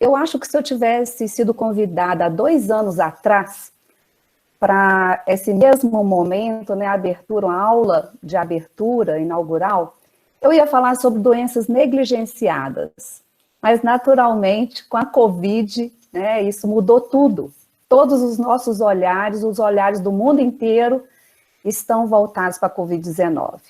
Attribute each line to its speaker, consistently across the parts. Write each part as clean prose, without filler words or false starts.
Speaker 1: eu acho que se eu tivesse sido convidada há 2 anos atrás para esse mesmo momento, né, abertura, uma aula de abertura inaugural, eu ia falar sobre doenças negligenciadas. Mas, naturalmente, com a Covid, né, isso mudou tudo. Todos os nossos olhares, os olhares do mundo inteiro, estão voltados para a Covid-19.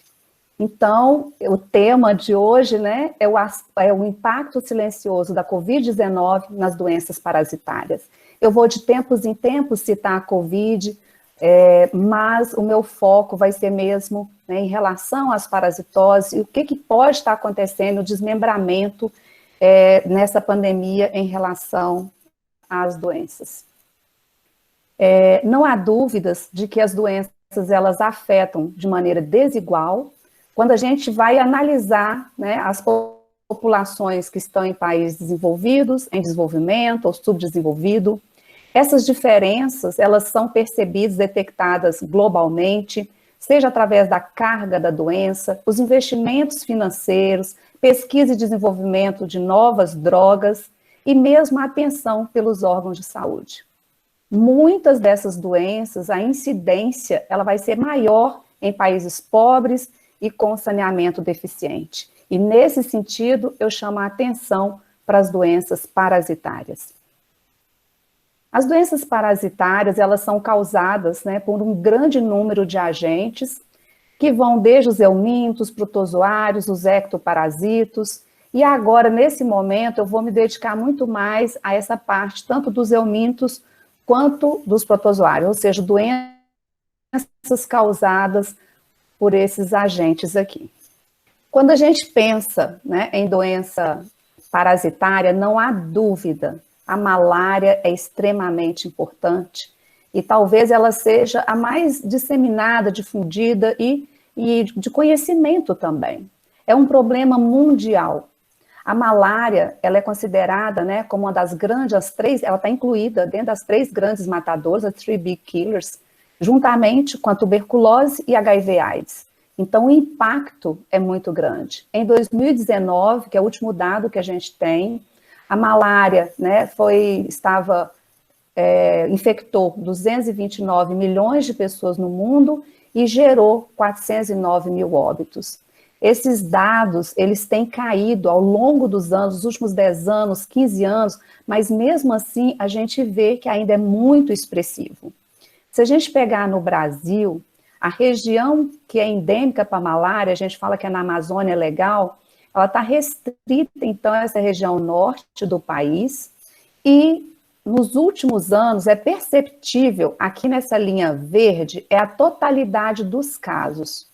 Speaker 1: Então, o tema de hoje, né, é o impacto silencioso da Covid-19 nas doenças parasitárias. Eu vou de tempos em tempos citar a Covid, mas o meu foco vai ser mesmo, né, em relação às parasitoses e o que pode estar acontecendo, o desmembramento nessa pandemia em relação às doenças. Não há dúvidas de que as doenças elas afetam de maneira desigual. Quando a gente vai analisar, né, as populações que estão em países desenvolvidos, em desenvolvimento ou subdesenvolvido, essas diferenças, elas são percebidas, detectadas globalmente, seja através da carga da doença, os investimentos financeiros, pesquisa e desenvolvimento de novas drogas e mesmo a atenção pelos órgãos de saúde. Muitas dessas doenças, a incidência, ela vai ser maior em países pobres e com saneamento deficiente. E nesse sentido, eu chamo a atenção para as doenças parasitárias. As doenças parasitárias, elas são causadas, né, por um grande número de agentes, que vão desde os eumintos, protozoários, os ectoparasitos, e agora, nesse momento, eu vou me dedicar muito mais a essa parte, tanto dos eumintos quanto dos protozoários, ou seja, doenças causadas por esses agentes aqui. Quando a gente pensa, né, em doença parasitária, não há dúvida, a malária é extremamente importante e talvez ela seja a mais disseminada, difundida e de conhecimento também. É um problema mundial. A malária, ela é considerada, né, como uma das grandes, ela está incluída dentro das 3 grandes matadoras, as 3 big killers, juntamente com a tuberculose e HIV/AIDS. Então, o impacto é muito grande. Em 2019, que é o último dado que a gente tem, a malária, né, infectou 229 milhões de pessoas no mundo e gerou 409 mil óbitos. Esses dados, eles têm caído ao longo dos anos, os últimos 10 anos, 15 anos, mas mesmo assim a gente vê que ainda é muito expressivo. Se a gente pegar no Brasil, a região que é endêmica para a malária, a gente fala que é na Amazônia legal, ela está restrita, então, a essa região norte do país, e nos últimos anos é perceptível, aqui nessa linha verde, é a totalidade dos casos.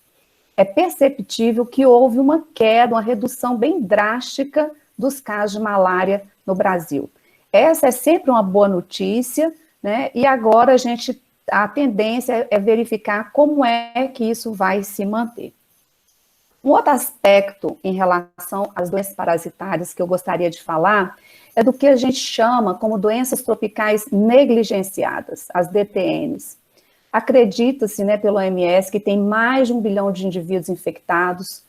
Speaker 1: É perceptível que houve uma queda, uma redução bem drástica dos casos de malária no Brasil. Essa é sempre uma boa notícia, né? E agora a tendência é verificar como é que isso vai se manter. Um outro aspecto em relação às doenças parasitárias que eu gostaria de falar é do que a gente chama como doenças tropicais negligenciadas, as DTNs. Acredita-se, né, pelo OMS, que tem mais de 1 bilhão de indivíduos infectados,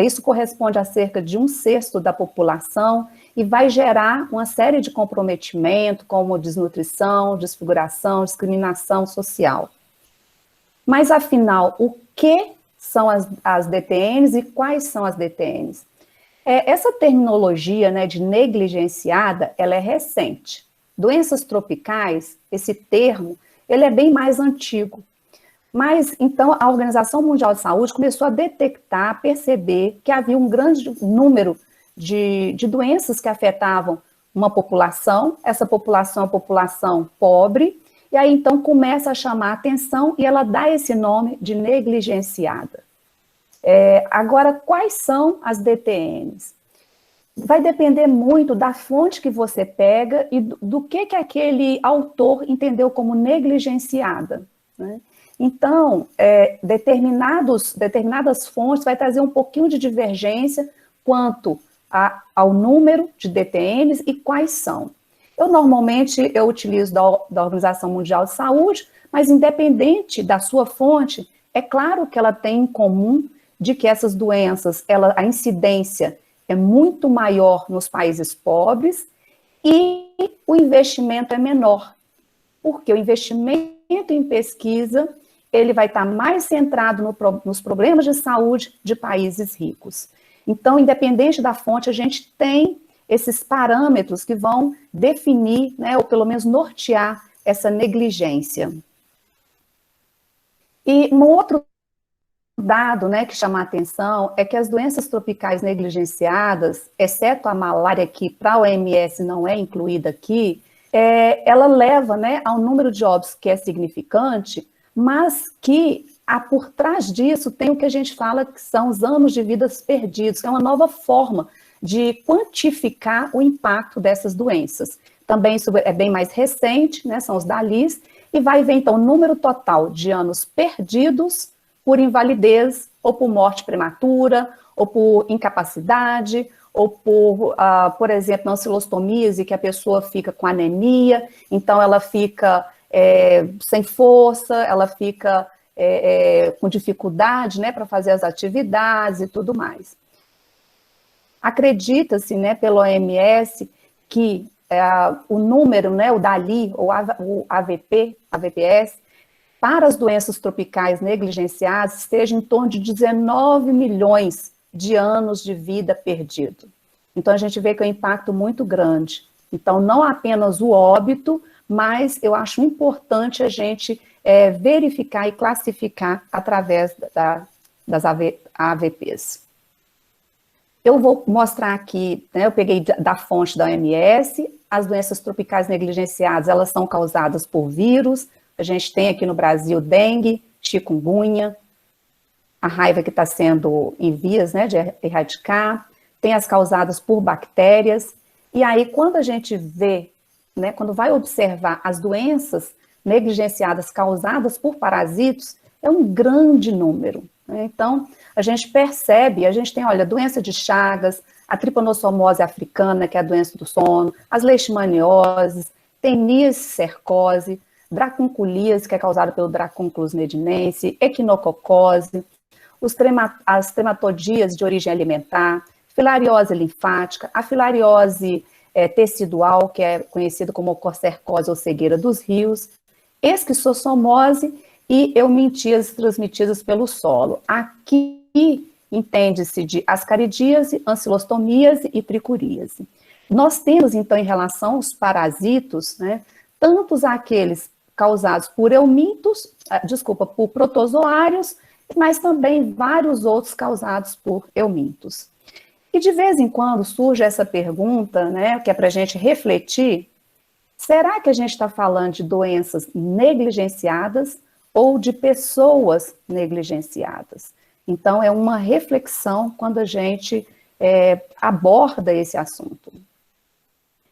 Speaker 1: isso corresponde a cerca de 1/6 da população e vai gerar uma série de comprometimento, como desnutrição, desfiguração, discriminação social. Mas, afinal, o que são as DTNs e quais são as DTNs? Essa terminologia, né, de negligenciada, ela é recente. Doenças tropicais, esse termo, ele é bem mais antigo. Mas, então, a Organização Mundial de Saúde começou a detectar, perceber que havia um grande número de doenças que afetavam uma população, essa população é uma população pobre, e aí, então, começa a chamar a atenção e ela dá esse nome de negligenciada. Agora, quais são as DTNs? Vai depender muito da fonte que você pega e do que aquele autor entendeu como negligenciada, né? Então, determinadas fontes vai trazer um pouquinho de divergência quanto ao número de DTNs e quais são. Normalmente, eu utilizo da Organização Mundial de Saúde, mas independente da sua fonte, é claro que ela tem em comum de que essas doenças, a incidência é muito maior nos países pobres e o investimento é menor, porque o investimento em pesquisa ele vai estar mais centrado nos problemas de saúde de países ricos. Então, independente da fonte, a gente tem esses parâmetros que vão definir, né, ou pelo menos nortear essa negligência. E um outro dado, né, que chama a atenção é que as doenças tropicais negligenciadas, exceto a malária, que para a OMS não é incluída aqui, ela leva, né, a um número de óbitos que é significante, mas que por trás disso tem o que a gente fala que são os anos de vidas perdidos, que é uma nova forma de quantificar o impacto dessas doenças. Também isso é bem mais recente, né, são os DALIs, e vai ver então o número total de anos perdidos por invalidez, ou por morte prematura, ou por incapacidade, ou por exemplo, ancilostomia, que a pessoa fica com anemia, então ela fica sem força, ela fica com dificuldade, né, para fazer as atividades e tudo mais. Acredita-se, né, pelo OMS, que o número, né, o DALI, ou o AVPS, para as doenças tropicais negligenciadas, esteja em torno de 19 milhões de anos de vida perdido. Então, a gente vê que é um impacto muito grande. Então, não apenas o óbito, mas eu acho importante a gente verificar e classificar através das AVPs. Eu vou mostrar aqui, né, eu peguei da fonte da OMS, as doenças tropicais negligenciadas, elas são causadas por vírus. A gente tem aqui no Brasil dengue, chikungunya, a raiva que está sendo em vias, né, de erradicar, tem as causadas por bactérias, e aí quando a gente vê, né, quando vai observar as doenças negligenciadas causadas por parasitos, é um grande número, né? Então, a gente percebe, a gente tem, olha, doença de Chagas, a tripanossomose africana, que é a doença do sono, as leishmanioses, teníase cercose, dracunculíase, que é causada pelo Dracunculus medinense, equinococose, as trematodias de origem alimentar, filariose linfática, a filariose tecidual, que é conhecida como cocercose ou cegueira dos rios, esquistossomose e eumintíase transmitidas pelo solo. Aqui entende-se de ascaridíase, ancilostomíase e tricuríase. Nós temos, então, em relação aos parasitos, né, tantos aqueles causados por por protozoários, mas também vários outros causados por eumintos. E de vez em quando surge essa pergunta, né, que é para a gente refletir, será que a gente está falando de doenças negligenciadas ou de pessoas negligenciadas? Então, é uma reflexão quando a gente aborda esse assunto.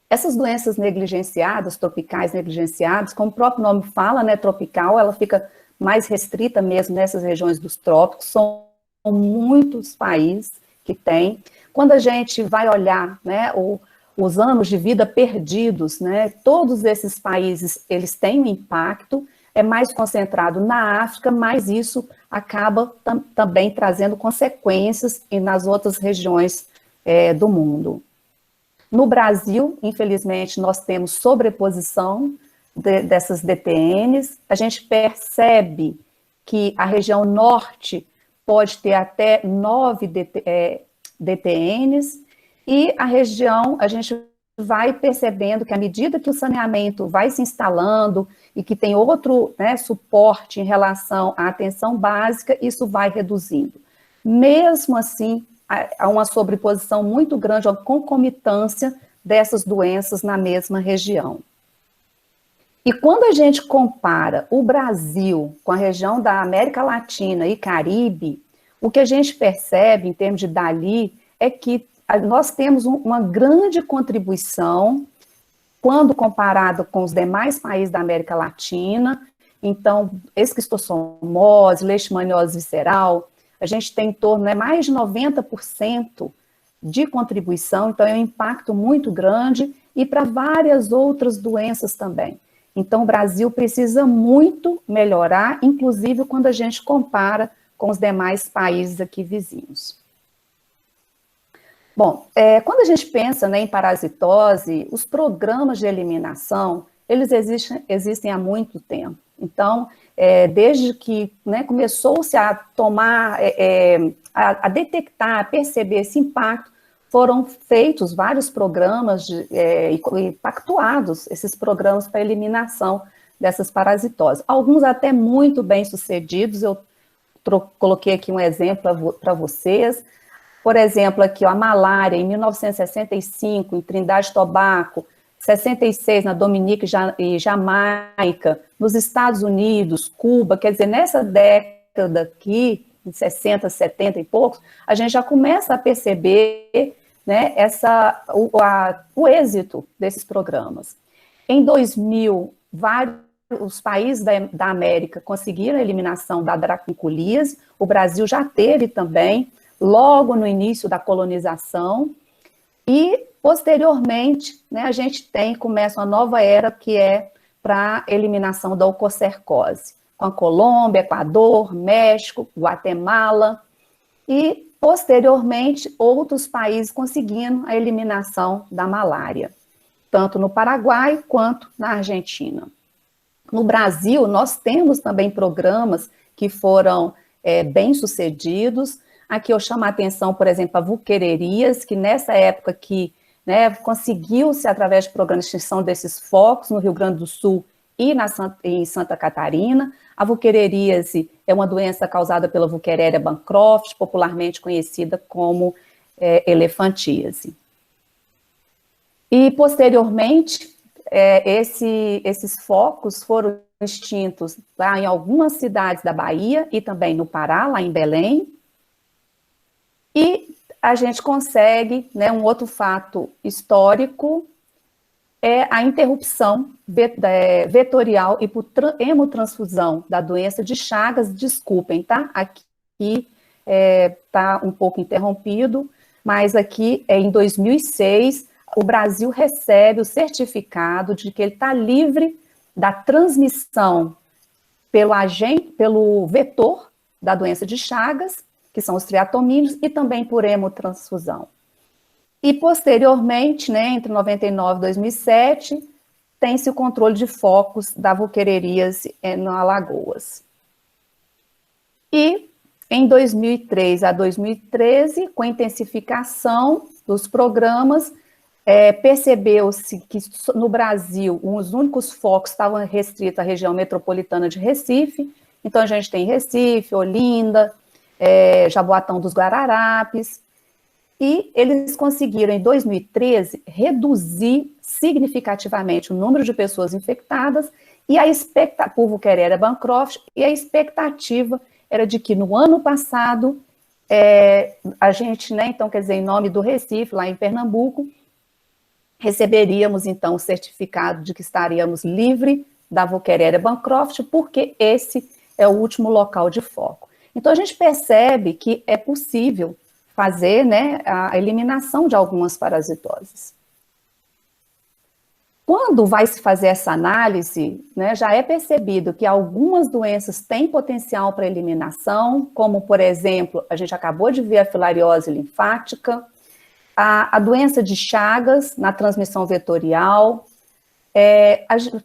Speaker 1: Essas doenças negligenciadas, tropicais negligenciadas, como o próprio nome fala, né, tropical, ela fica mais restrita mesmo nessas regiões dos trópicos, são muitos países que tem. Quando a gente vai olhar, né, os anos de vida perdidos, né, todos esses países, eles têm um impacto, é mais concentrado na África, mas isso acaba também trazendo consequências nas outras regiões do mundo. No Brasil, infelizmente, nós temos sobreposição dessas DTNs. A gente percebe que a região norte pode ter até 9 DTNs, e a região, a gente vai percebendo que à medida que o saneamento vai se instalando e que tem outro, né, suporte em relação à atenção básica, isso vai reduzindo. Mesmo assim, há uma sobreposição muito grande, uma concomitância dessas doenças na mesma região. E quando a gente compara o Brasil com a região da América Latina e Caribe, o que a gente percebe em termos de DALI é que nós temos uma grande contribuição quando comparado com os demais países da América Latina. Então, esquistossomose, leishmaniose visceral, a gente tem em torno de mais de 90% de contribuição, então é um impacto muito grande, e para várias outras doenças também. Então, o Brasil precisa muito melhorar, inclusive quando a gente compara com os demais países aqui vizinhos. Bom, quando a gente pensa, né, em parasitose, os programas de eliminação, eles existem há muito tempo. Então, desde que, né, começou-se a tomar, a detectar, a perceber esse impacto, foram feitos vários programas e pactuados esses programas para eliminação dessas parasitoses. Alguns até muito bem sucedidos, eu coloquei aqui um exemplo para vocês. Por exemplo, aqui, ó, a malária, em 1965, em Trindade e Tobago, 66 na Dominica e Jamaica, nos Estados Unidos, Cuba, quer dizer, nessa década aqui, de 60, 70 e poucos, a gente já começa a perceber, né, o êxito desses programas. Em 2000, os países da América conseguiram a eliminação da draconculíase, o Brasil já teve também, logo no início da colonização, e posteriormente, né, a gente começa uma nova era que é para a eliminação da oncocercose, com a Colômbia, Equador, México, Guatemala, e posteriormente outros países conseguindo a eliminação da malária, tanto no Paraguai quanto na Argentina. No Brasil, nós temos também programas que foram bem-sucedidos. Aqui eu chamo a atenção, por exemplo, a Vuquererias, que nessa época que, né, conseguiu-se, através de programas de extinção desses focos, no Rio Grande do Sul e em Santa Catarina. A Vuquereríase é uma doença causada pela Vuqueréria bancroft, popularmente conhecida como elefantíase. E, posteriormente, esses focos foram extintos lá em algumas cidades da Bahia e também no Pará, lá em Belém. E a gente consegue, né, um outro fato histórico é a interrupção vetorial e por hemotransfusão da doença de Chagas. Desculpem, tá? Aqui tá um pouco interrompido, mas aqui em 2006 o Brasil recebe o certificado de que ele está livre da transmissão pelo vetor da doença de Chagas, que são os triatomínios, e também por hemotransfusão. E, posteriormente, né, entre 99 e 2007, tem-se o controle de focos da Vuquereríase no Alagoas. E, em 2003 a 2013, com a intensificação dos programas, percebeu-se que no Brasil os únicos focos estavam restritos à região metropolitana de Recife. Então, a gente tem Recife, Olinda, Jaboatão dos Guararapes, e eles conseguiram, em 2013, reduzir significativamente o número de pessoas infectadas e por Vuqueréria bancroft, e a expectativa era de que no ano passado, a gente, né, então, quer dizer, em nome do Recife, lá em Pernambuco, receberíamos, então, o certificado de que estaríamos livres da Vuqueréria bancroft, porque esse é o último local de foco. Então, a gente percebe que é possível fazer, né, a eliminação de algumas parasitoses. Quando vai se fazer essa análise, né, já é percebido que algumas doenças têm potencial para eliminação, como, por exemplo, a gente acabou de ver a filariose linfática, a doença de Chagas na transmissão vetorial,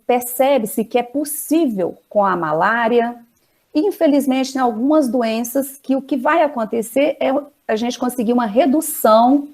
Speaker 1: percebe-se que é possível com a malária. Infelizmente, tem algumas doenças que o que vai acontecer é a gente conseguir uma redução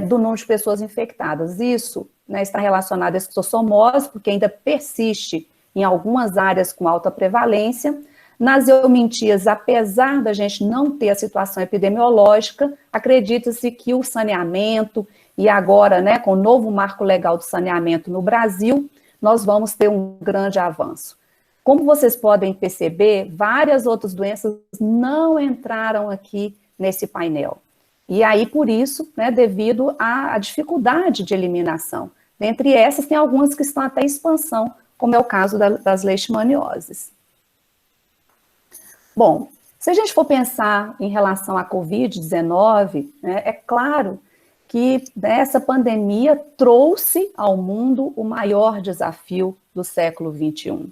Speaker 1: do número de pessoas infectadas. Isso, né, está relacionado à esquistossomose, porque ainda persiste em algumas áreas com alta prevalência. Nas eumintias, apesar da gente não ter a situação epidemiológica, acredita-se que o saneamento, e agora, né, com o novo marco legal do saneamento no Brasil, nós vamos ter um grande avanço. Como vocês podem perceber, várias outras doenças não entraram aqui nesse painel. E aí, por isso, né, devido à dificuldade de eliminação. Dentre essas, tem algumas que estão até em expansão, como é o caso das leishmanioses. Bom, se a gente for pensar em relação à Covid-19, né, é claro que essa pandemia trouxe ao mundo o maior desafio do século XXI.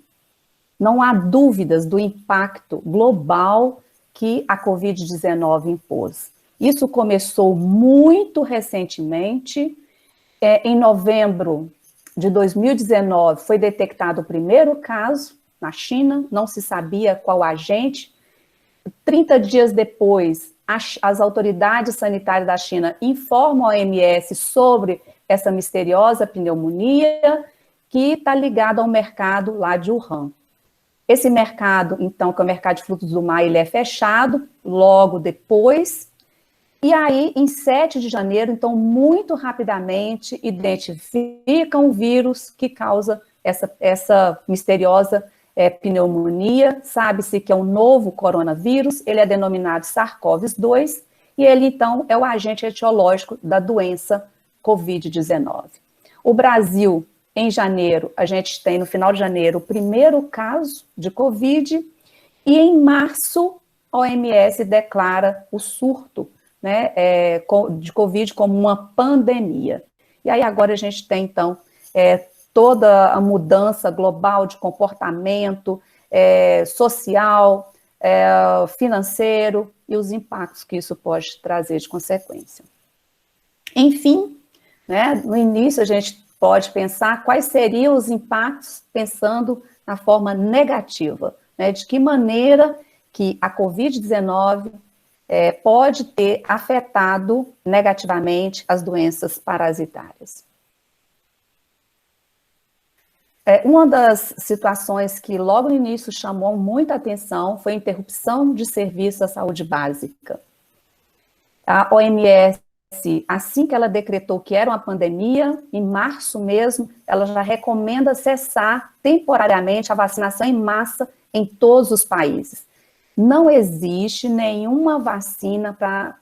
Speaker 1: Não há dúvidas do impacto global que a Covid-19 impôs. Isso começou muito recentemente. Em novembro de 2019, foi detectado o primeiro caso na China, não se sabia qual agente. 30 dias depois, as autoridades sanitárias da China informam a OMS sobre essa misteriosa pneumonia que está ligada ao mercado lá de Wuhan. Esse mercado, então, que é o mercado de frutos do mar, ele é fechado logo depois. E aí, em 7 de janeiro, então, muito rapidamente, identificam o vírus que causa essa misteriosa pneumonia. Sabe-se que é um novo coronavírus, ele é denominado SARS-CoV-2, e ele, então, é o agente etiológico da doença Covid-19. O Brasil, em janeiro, a gente tem, no final de janeiro, o primeiro caso de Covid, e em março, a OMS declara o surto, né, de Covid como uma pandemia. E aí agora a gente tem, então, toda a mudança global de comportamento social, financeiro e os impactos que isso pode trazer de consequência. Enfim, né, no início a gente pode pensar quais seriam os impactos pensando na forma negativa, né, de que maneira que a Covid-19 pode ter afetado negativamente as doenças parasitárias. Uma das situações que logo no início chamou muita atenção foi a interrupção de serviço à saúde básica. A OMS, assim que ela decretou que era uma pandemia, em março mesmo, ela já recomenda cessar temporariamente a vacinação em massa em todos os países. Não existe nenhuma vacina para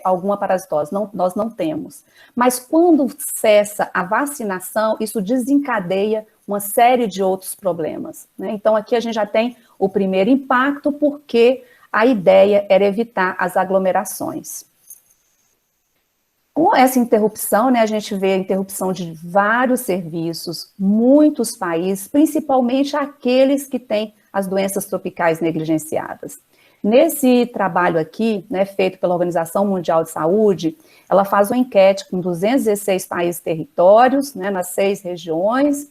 Speaker 1: alguma parasitose, nós não temos. Mas quando cessa a vacinação, isso desencadeia uma série de outros problemas, né? Então, aqui a gente já tem o primeiro impacto, porque a ideia era evitar as aglomerações. Com essa interrupção, né, a gente vê a interrupção de vários serviços, muitos países, principalmente aqueles que têm as doenças tropicais negligenciadas. Nesse trabalho aqui, né, feito pela Organização Mundial de Saúde, ela faz uma enquete com 216 países e territórios, né, nas 6 regiões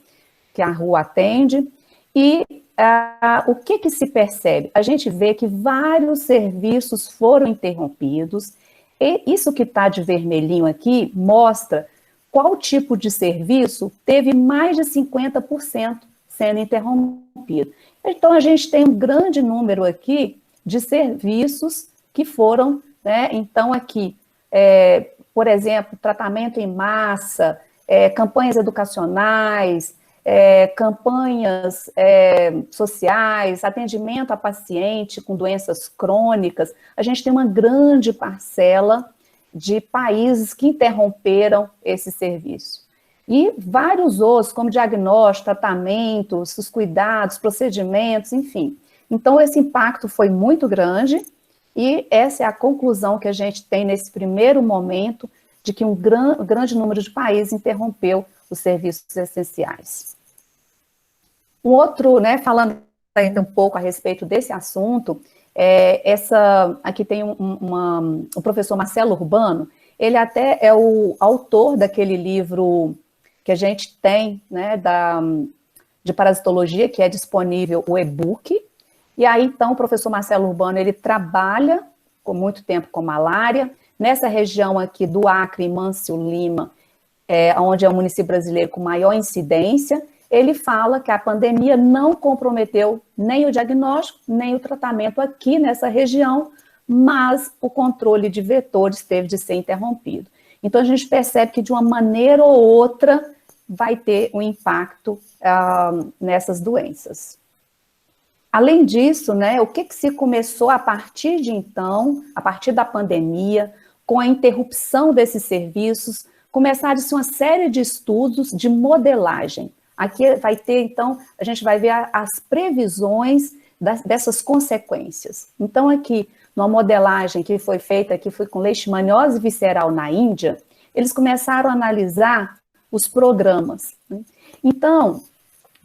Speaker 1: que a RU atende, e o que se percebe? A gente vê que vários serviços foram interrompidos, e isso que está de vermelhinho aqui mostra qual tipo de serviço teve mais de 50% sendo interrompido. Então, a gente tem um grande número aqui de serviços que foram, né, então aqui, por exemplo, tratamento em massa, campanhas educacionais, campanhas sociais, atendimento a paciente com doenças crônicas. A gente tem uma grande parcela de países que interromperam esse serviço. E vários outros, como diagnóstico, tratamentos, os cuidados, procedimentos, enfim. Então, esse impacto foi muito grande, e essa é a conclusão que a gente tem nesse primeiro momento, de que um grande número de países interrompeu os serviços essenciais. Um outro, né, falando ainda um pouco a respeito desse assunto, aqui tem o professor Marcelo Urbano, ele até é o autor daquele livro que a gente tem, né, de parasitologia, que é disponível o e-book. E aí, então, o professor Marcelo Urbano, ele trabalha por muito tempo com malária, nessa região aqui do Acre e Mâncio Lima, onde é o município brasileiro com maior incidência. Ele fala que a pandemia não comprometeu nem o diagnóstico, nem o tratamento aqui nessa região, mas o controle de vetores teve de ser interrompido. Então, a gente percebe que, de uma maneira ou outra, vai ter um impacto nessas doenças. Além disso, né, o que se começou a partir de então, a partir da pandemia, com a interrupção desses serviços, começaram-se uma série de estudos de modelagem. Aqui vai ter, então, a gente vai ver as previsões dessas consequências. Então, aqui, numa modelagem que foi feita, que foi com leishmaniose visceral na Índia, eles começaram a analisar os programas, né? Então,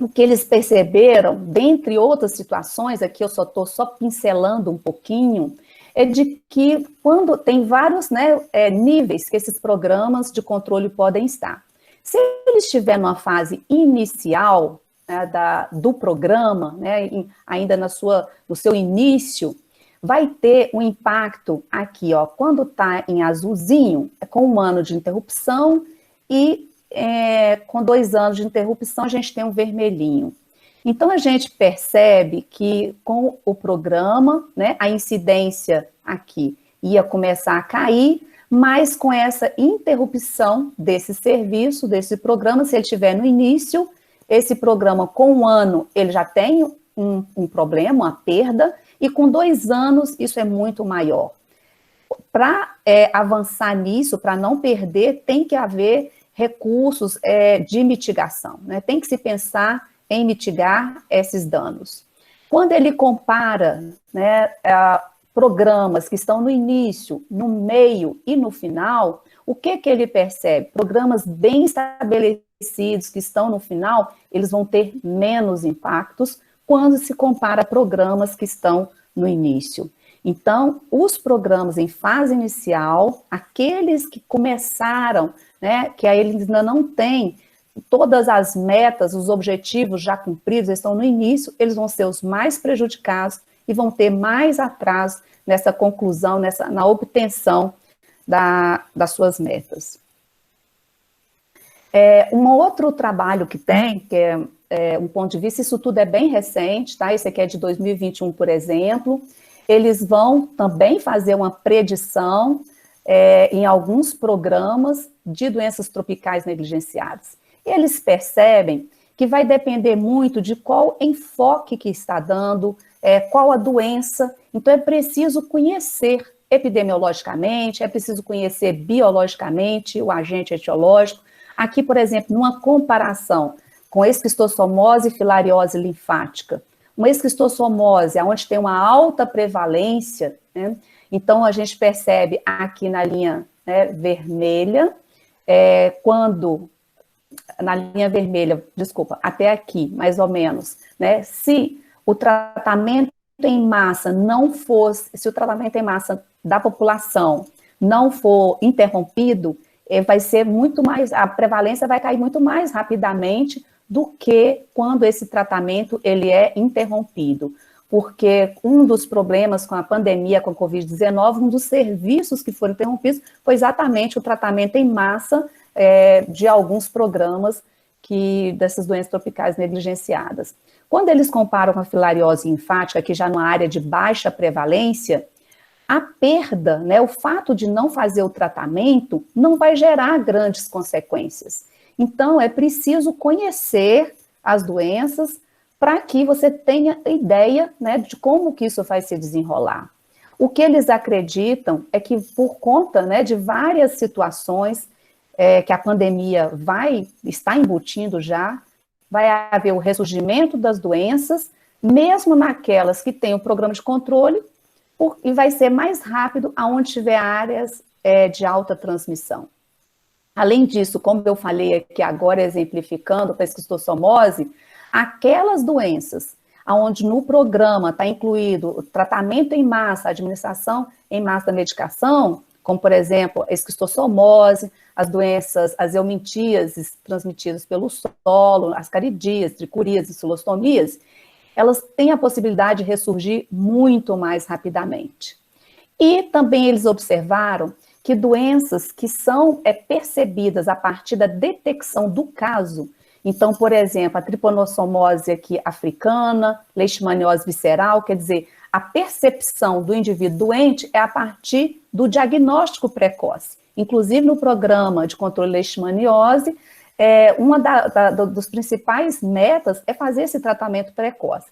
Speaker 1: o que eles perceberam, dentre outras situações, aqui eu só estou pincelando um pouquinho, é de que quando tem vários, né, níveis que esses programas de controle podem estar. Se ele estiver numa fase inicial, né, do programa, né, ainda no seu início, vai ter um impacto aqui, ó, quando está em azulzinho, é com 1 ano de interrupção, e com 2 anos de interrupção a gente tem um vermelhinho. Então, a gente percebe que com o programa, né, a incidência aqui ia começar a cair, mas com essa interrupção desse serviço, desse programa, se ele estiver no início, esse programa com 1 ano, ele já tem um problema, uma perda, e com 2 anos, isso é muito maior. Para avançar nisso, para não perder, tem que haver recursos de mitigação, né? Tem que se pensar em mitigar esses danos. Quando ele compara, né, programas que estão no início, no meio e no final, o que ele percebe? Programas bem estabelecidos que estão no final, eles vão ter menos impactos quando se compara a programas que estão no início. Então, os programas em fase inicial, aqueles que começaram, né, que aí eles ainda não têm todas as metas, os objetivos já cumpridos, estão no início, eles vão ser os mais prejudicados e vão ter mais atraso nessa conclusão, na obtenção das suas metas. Um outro trabalho que tem, que é um ponto de vista, isso tudo é bem recente, tá? Esse aqui é de 2021, por exemplo. Eles vão também fazer uma predição em alguns programas de doenças tropicais negligenciadas. Eles percebem que vai depender muito de qual enfoque que está dando, qual a doença. Então, é preciso conhecer epidemiologicamente, é preciso conhecer biologicamente o agente etiológico. Aqui, por exemplo, numa comparação com esquistossomose e filariose linfática, uma esquistossomose, onde tem uma alta prevalência, né? Então, a gente percebe aqui na linha, né, vermelha, na linha vermelha, desculpa, até aqui, mais ou menos, né? Se o tratamento em massa se o tratamento em massa da população não for interrompido, vai ser muito mais, a prevalência vai cair muito mais rapidamente do que quando esse tratamento ele é interrompido. Porque um dos problemas com a pandemia, com a Covid-19, um dos serviços que foram interrompidos foi exatamente o tratamento em massa de alguns programas dessas doenças tropicais negligenciadas. Quando eles comparam com a filariose linfática, que já numa área de baixa prevalência, a perda, né, o fato de não fazer o tratamento, não vai gerar grandes consequências. Então, é preciso conhecer as doenças para que você tenha ideia, né, de como que isso vai se desenrolar. O que eles acreditam é que por conta, né, de várias situações que a pandemia está embutindo já, vai haver o ressurgimento das doenças, mesmo naquelas que têm o programa de controle, e vai ser mais rápido aonde tiver áreas de alta transmissão. Além disso, como eu falei aqui agora, exemplificando para a esquistossomose, aquelas doenças onde no programa está incluído o tratamento em massa, a administração em massa da medicação, como, por exemplo, a esquistossomose, as doenças, as eumintíases transmitidas pelo solo, as caridíases, tricuríases, cilostomias, elas têm a possibilidade de ressurgir muito mais rapidamente. E também eles observaram que doenças que são percebidas a partir da detecção do caso, então, por exemplo, a triponossomose aqui africana, leishmaniose visceral, quer dizer, a percepção do indivíduo doente é a partir do diagnóstico precoce. Inclusive, no programa de controle de leishmaniose, uma dos principais metas é fazer esse tratamento precoce.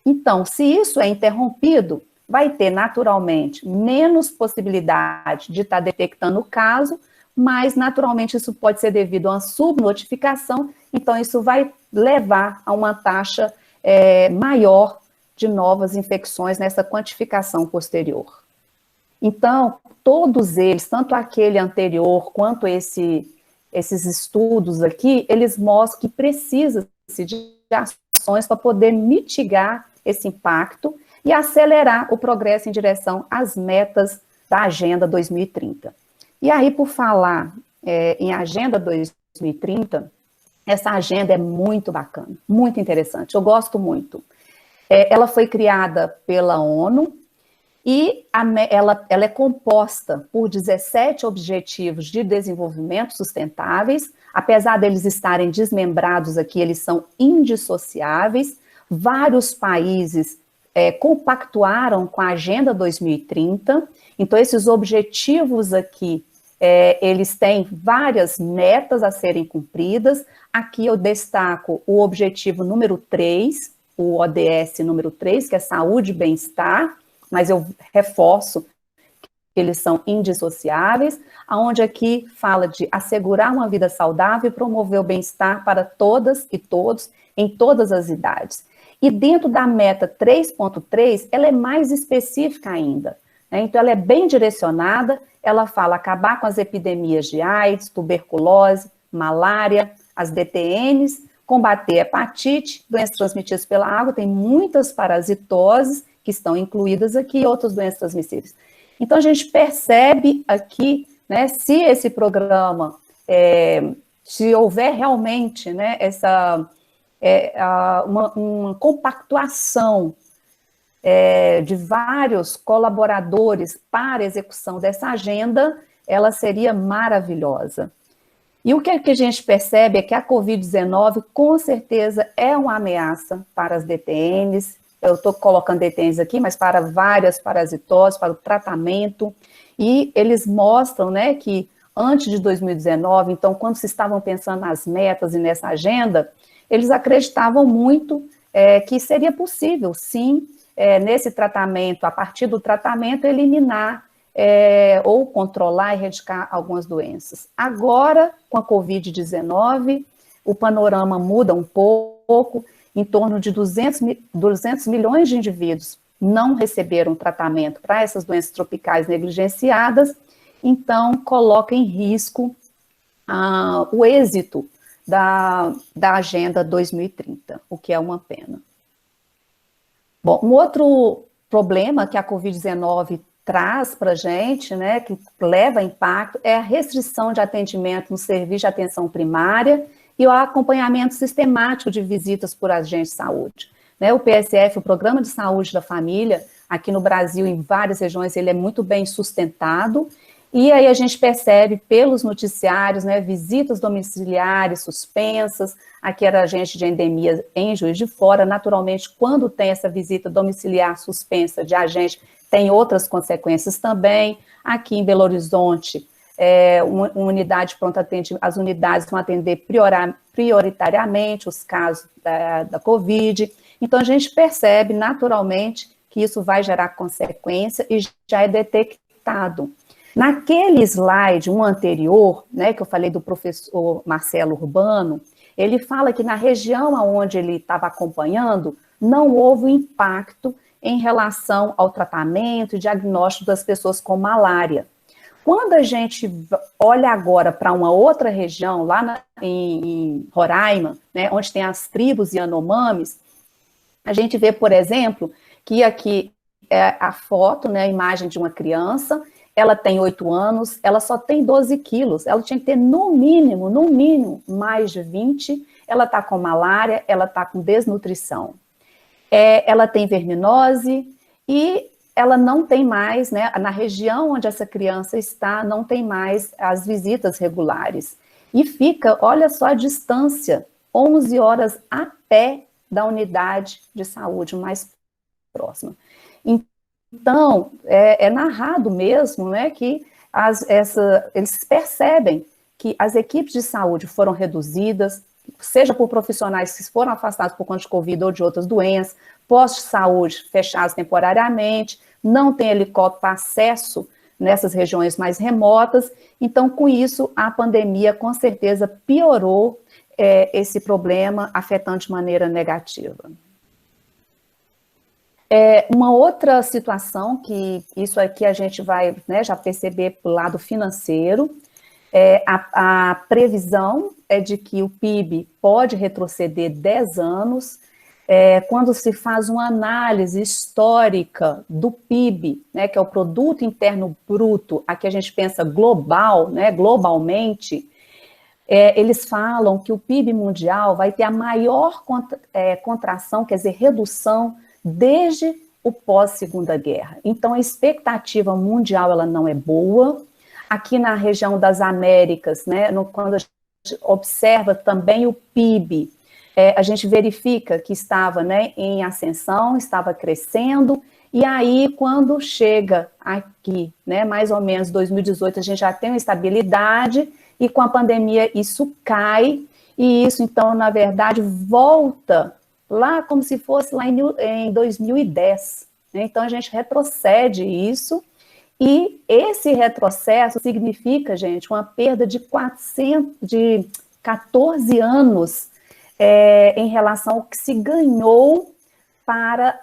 Speaker 1: Então, se isso é interrompido, vai ter naturalmente menos possibilidade de estar detectando o caso, mas naturalmente isso pode ser devido a uma subnotificação, então isso vai levar a uma taxa maior de novas infecções nessa quantificação posterior. Então, todos eles, tanto aquele anterior quanto esses estudos aqui, eles mostram que precisa-se de ações para poder mitigar esse impacto, e acelerar o progresso em direção às metas da Agenda 2030. E aí, por falar em Agenda 2030, essa agenda é muito bacana, muito interessante, eu gosto muito. Ela foi criada pela ONU e ela é composta por 17 Objetivos de Desenvolvimento Sustentáveis, apesar deles estarem desmembrados aqui, eles são indissociáveis. Vários países compactuaram com a Agenda 2030, então esses objetivos aqui, eles têm várias metas a serem cumpridas. Aqui eu destaco o objetivo número 3, o ODS número 3, que é saúde e bem-estar, mas eu reforço que eles são indissociáveis, aonde aqui fala de assegurar uma vida saudável e promover o bem-estar para todas e todos, em todas as idades. E dentro da meta 3.3, ela é mais específica ainda, né? Então, ela é bem direcionada, ela fala acabar com as epidemias de AIDS, tuberculose, malária, as DTNs, combater hepatite, doenças transmitidas pela água, tem muitas parasitoses que estão incluídas aqui, e outras doenças transmissíveis. Então, a gente percebe aqui, né, se esse programa, se houver realmente, né, uma compactuação de vários colaboradores para a execução dessa agenda, ela seria maravilhosa. E o que a gente percebe é que a Covid-19, com certeza, é uma ameaça para as DTNs. Eu estou colocando DTNs aqui, mas para várias parasitoses, para o tratamento. E eles mostram, né, que antes de 2019, então, quando se estavam pensando nas metas e nessa agenda, eles acreditavam muito que seria possível, sim, nesse tratamento, a partir do tratamento, eliminar ou controlar e erradicar algumas doenças. Agora, com a Covid-19, o panorama muda um pouco, em torno de 200 milhões de indivíduos não receberam tratamento para essas doenças tropicais negligenciadas, então coloca em risco o êxito da Agenda 2030, o que é uma pena. Bom, um outro problema que a Covid-19 traz para a gente, né, que leva a impacto, é a restrição de atendimento no serviço de atenção primária e o acompanhamento sistemático de visitas por agentes de saúde. Né, o PSF, o Programa de Saúde da Família, aqui no Brasil, em várias regiões, ele é muito bem sustentado, e aí a gente percebe pelos noticiários, né, visitas domiciliares suspensas, aqui era agente de endemia em Juiz de Fora, naturalmente, quando tem essa visita domiciliar suspensa de agente, tem outras consequências também. Aqui em Belo Horizonte, uma unidade pronta atende, as unidades vão atender prioritariamente os casos da Covid. Então, a gente percebe naturalmente que isso vai gerar consequência e já é detectado. Naquele slide, um anterior, né, que eu falei do professor Marcelo Urbano, ele fala que na região onde ele estava acompanhando, não houve impacto em relação ao tratamento e diagnóstico das pessoas com malária. Quando a gente olha agora para uma outra região, lá em Roraima, né, onde tem as tribos Yanomamis, a gente vê, por exemplo, que aqui é a foto, né, a imagem de uma criança, ela tem 8 anos, ela só tem 12 quilos, ela tinha que ter no mínimo, mais de 20, ela está com malária, ela está com desnutrição. Ela tem verminose e ela não tem mais, né, na região onde essa criança está, não tem mais as visitas regulares. E fica, olha só a distância, 11 horas a pé da unidade de saúde mais próxima. Então, é narrado mesmo, né, que eles percebem que as equipes de saúde foram reduzidas, seja por profissionais que foram afastados por conta de Covid ou de outras doenças, postos de saúde fechados temporariamente, não tem helicóptero para acesso nessas regiões mais remotas. Então, com isso, a pandemia com certeza piorou esse problema, afetando de maneira negativa. Uma outra situação, que isso aqui a gente vai, né, já perceber pelo lado financeiro, a previsão é de que o PIB pode retroceder 10 anos, quando se faz uma análise histórica do PIB, né, que é o Produto Interno Bruto, aqui a gente pensa global, né, globalmente, eles falam que o PIB mundial vai ter a maior contração, quer dizer, redução, desde o pós-Segunda Guerra. Então, a expectativa mundial ela não é boa. Aqui na região das Américas, né, quando a gente observa também o PIB, a gente verifica que estava, né, em ascensão, estava crescendo, e aí quando chega aqui, né, mais ou menos 2018, a gente já tem uma estabilidade, e com a pandemia isso cai, e isso então, na verdade, volta lá como se fosse lá em 2010, né? Então a gente retrocede isso, e esse retrocesso significa, gente, uma perda de 14 anos em relação ao que se ganhou para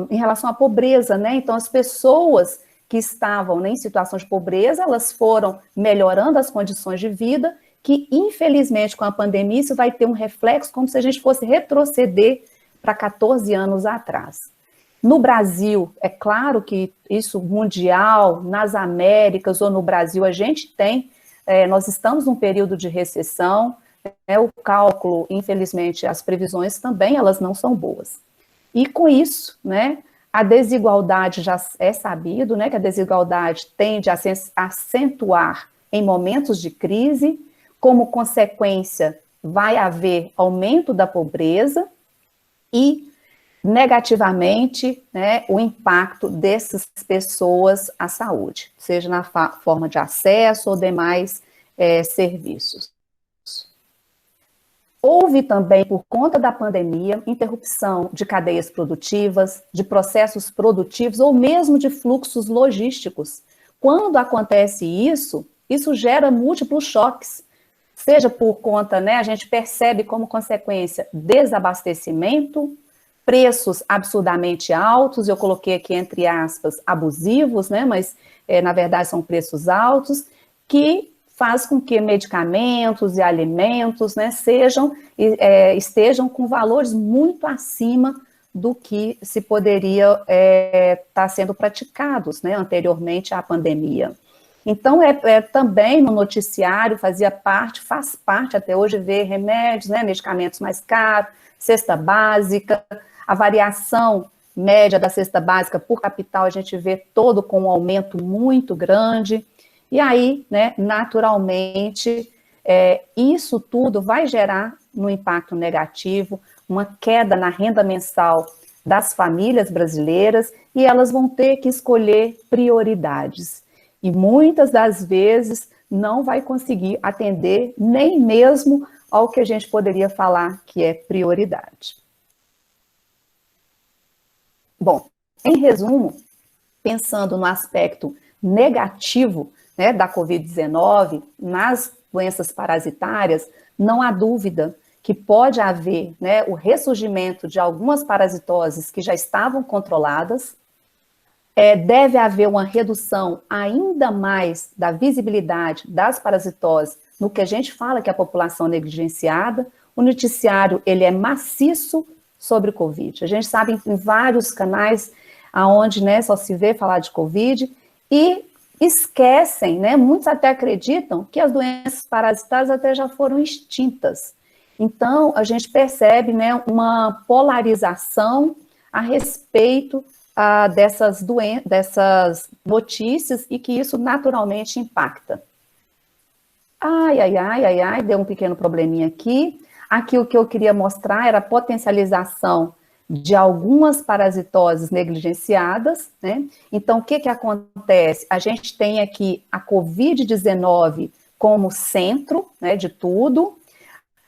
Speaker 1: em relação à pobreza, né? Então, as pessoas que estavam, né, em situação de pobreza, elas foram melhorando as condições de vida, que, infelizmente, com a pandemia, isso vai ter um reflexo como se a gente fosse retroceder para 14 anos atrás. No Brasil, é claro que isso mundial, nas Américas ou no Brasil, a gente tem, nós estamos num período de recessão, o cálculo, infelizmente, as previsões também, elas não são boas. E com isso, né, a desigualdade já é sabido, né, que a desigualdade tende a se acentuar em momentos de crise, como consequência vai haver aumento da pobreza e, negativamente, né, o impacto dessas pessoas à saúde, seja na forma de acesso ou demais serviços. Houve também, por conta da pandemia, interrupção de cadeias produtivas, de processos produtivos ou mesmo de fluxos logísticos. Quando acontece isso, isso gera múltiplos choques, seja por conta, né, a gente percebe como consequência desabastecimento, preços absurdamente altos, eu coloquei aqui entre aspas abusivos, né, mas na verdade são preços altos, que faz com que medicamentos e alimentos, né, estejam com valores muito acima do que se poderia estar sendo praticados, né, anteriormente à pandemia. Então, também no noticiário faz parte até hoje ver remédios, né, medicamentos mais caros, cesta básica, a variação média da cesta básica por capital, a gente vê todo com um aumento muito grande. E aí, né, naturalmente, isso tudo vai gerar um impacto negativo, uma queda na renda mensal das famílias brasileiras, e elas vão ter que escolher prioridades. E muitas das vezes não vai conseguir atender nem mesmo ao que a gente poderia falar que é prioridade. Bom, em resumo, pensando no aspecto negativo, né, da Covid-19, nas doenças parasitárias, não há dúvida que pode haver, né, o ressurgimento de algumas parasitoses que já estavam controladas, deve haver uma redução ainda mais da visibilidade das parasitoses no que a gente fala que é a população negligenciada. O noticiário, ele é maciço sobre o Covid. A gente sabe em vários canais aonde, né, só se vê falar de Covid e esquecem, né, muitos até acreditam que as doenças parasitárias até já foram extintas. Então, a gente percebe, né, uma polarização a respeito dessas notícias e que isso naturalmente impacta. Deu um pequeno probleminha aqui. Aqui o que eu queria mostrar era a potencialização de algumas parasitoses negligenciadas, né? Então, o que acontece? A gente tem aqui a Covid-19 como centro, né, de tudo.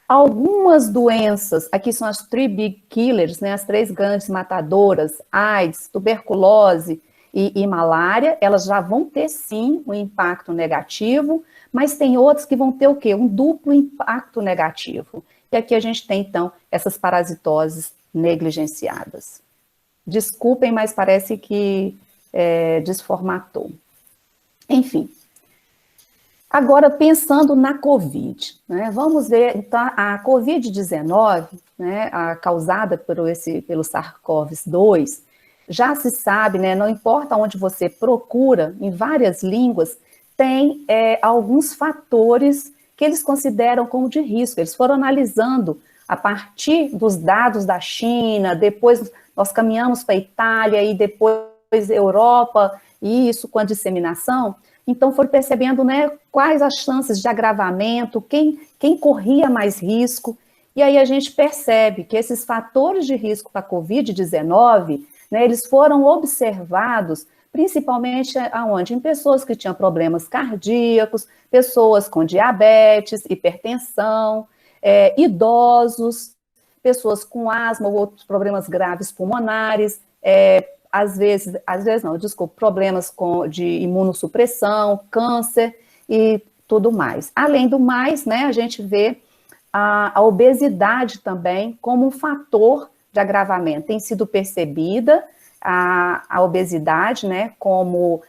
Speaker 1: Algumas doenças, aqui são as 3 big killers, né, as 3 grandes matadoras, AIDS, tuberculose e malária, elas já vão ter sim um impacto negativo, mas tem outras que vão ter o quê? Um duplo impacto negativo. E aqui a gente tem, então, essas parasitoses negligenciadas. Desculpem, mas parece que desformatou. Enfim, Agora, pensando na Covid, né, vamos ver, então, a Covid-19, né, causada pelo SARS-CoV-2, já se sabe, né, não importa onde você procura, em várias línguas, tem alguns fatores que eles consideram como de risco. Eles foram analisando a partir dos dados da China, depois nós caminhamos para a Itália e depois Europa, e isso com a disseminação. Então, foram percebendo, né, quais as chances de agravamento, quem corria mais risco, e aí a gente percebe que esses fatores de risco para a Covid-19, né, eles foram observados principalmente aonde? Em pessoas que tinham problemas cardíacos, pessoas com diabetes, hipertensão, idosos, pessoas com asma ou outros problemas graves pulmonares, às vezes não, desculpa, problemas de imunossupressão, câncer e tudo mais. Além do mais, né, a gente vê a obesidade também como um fator de agravamento. Tem sido percebida a obesidade, né, como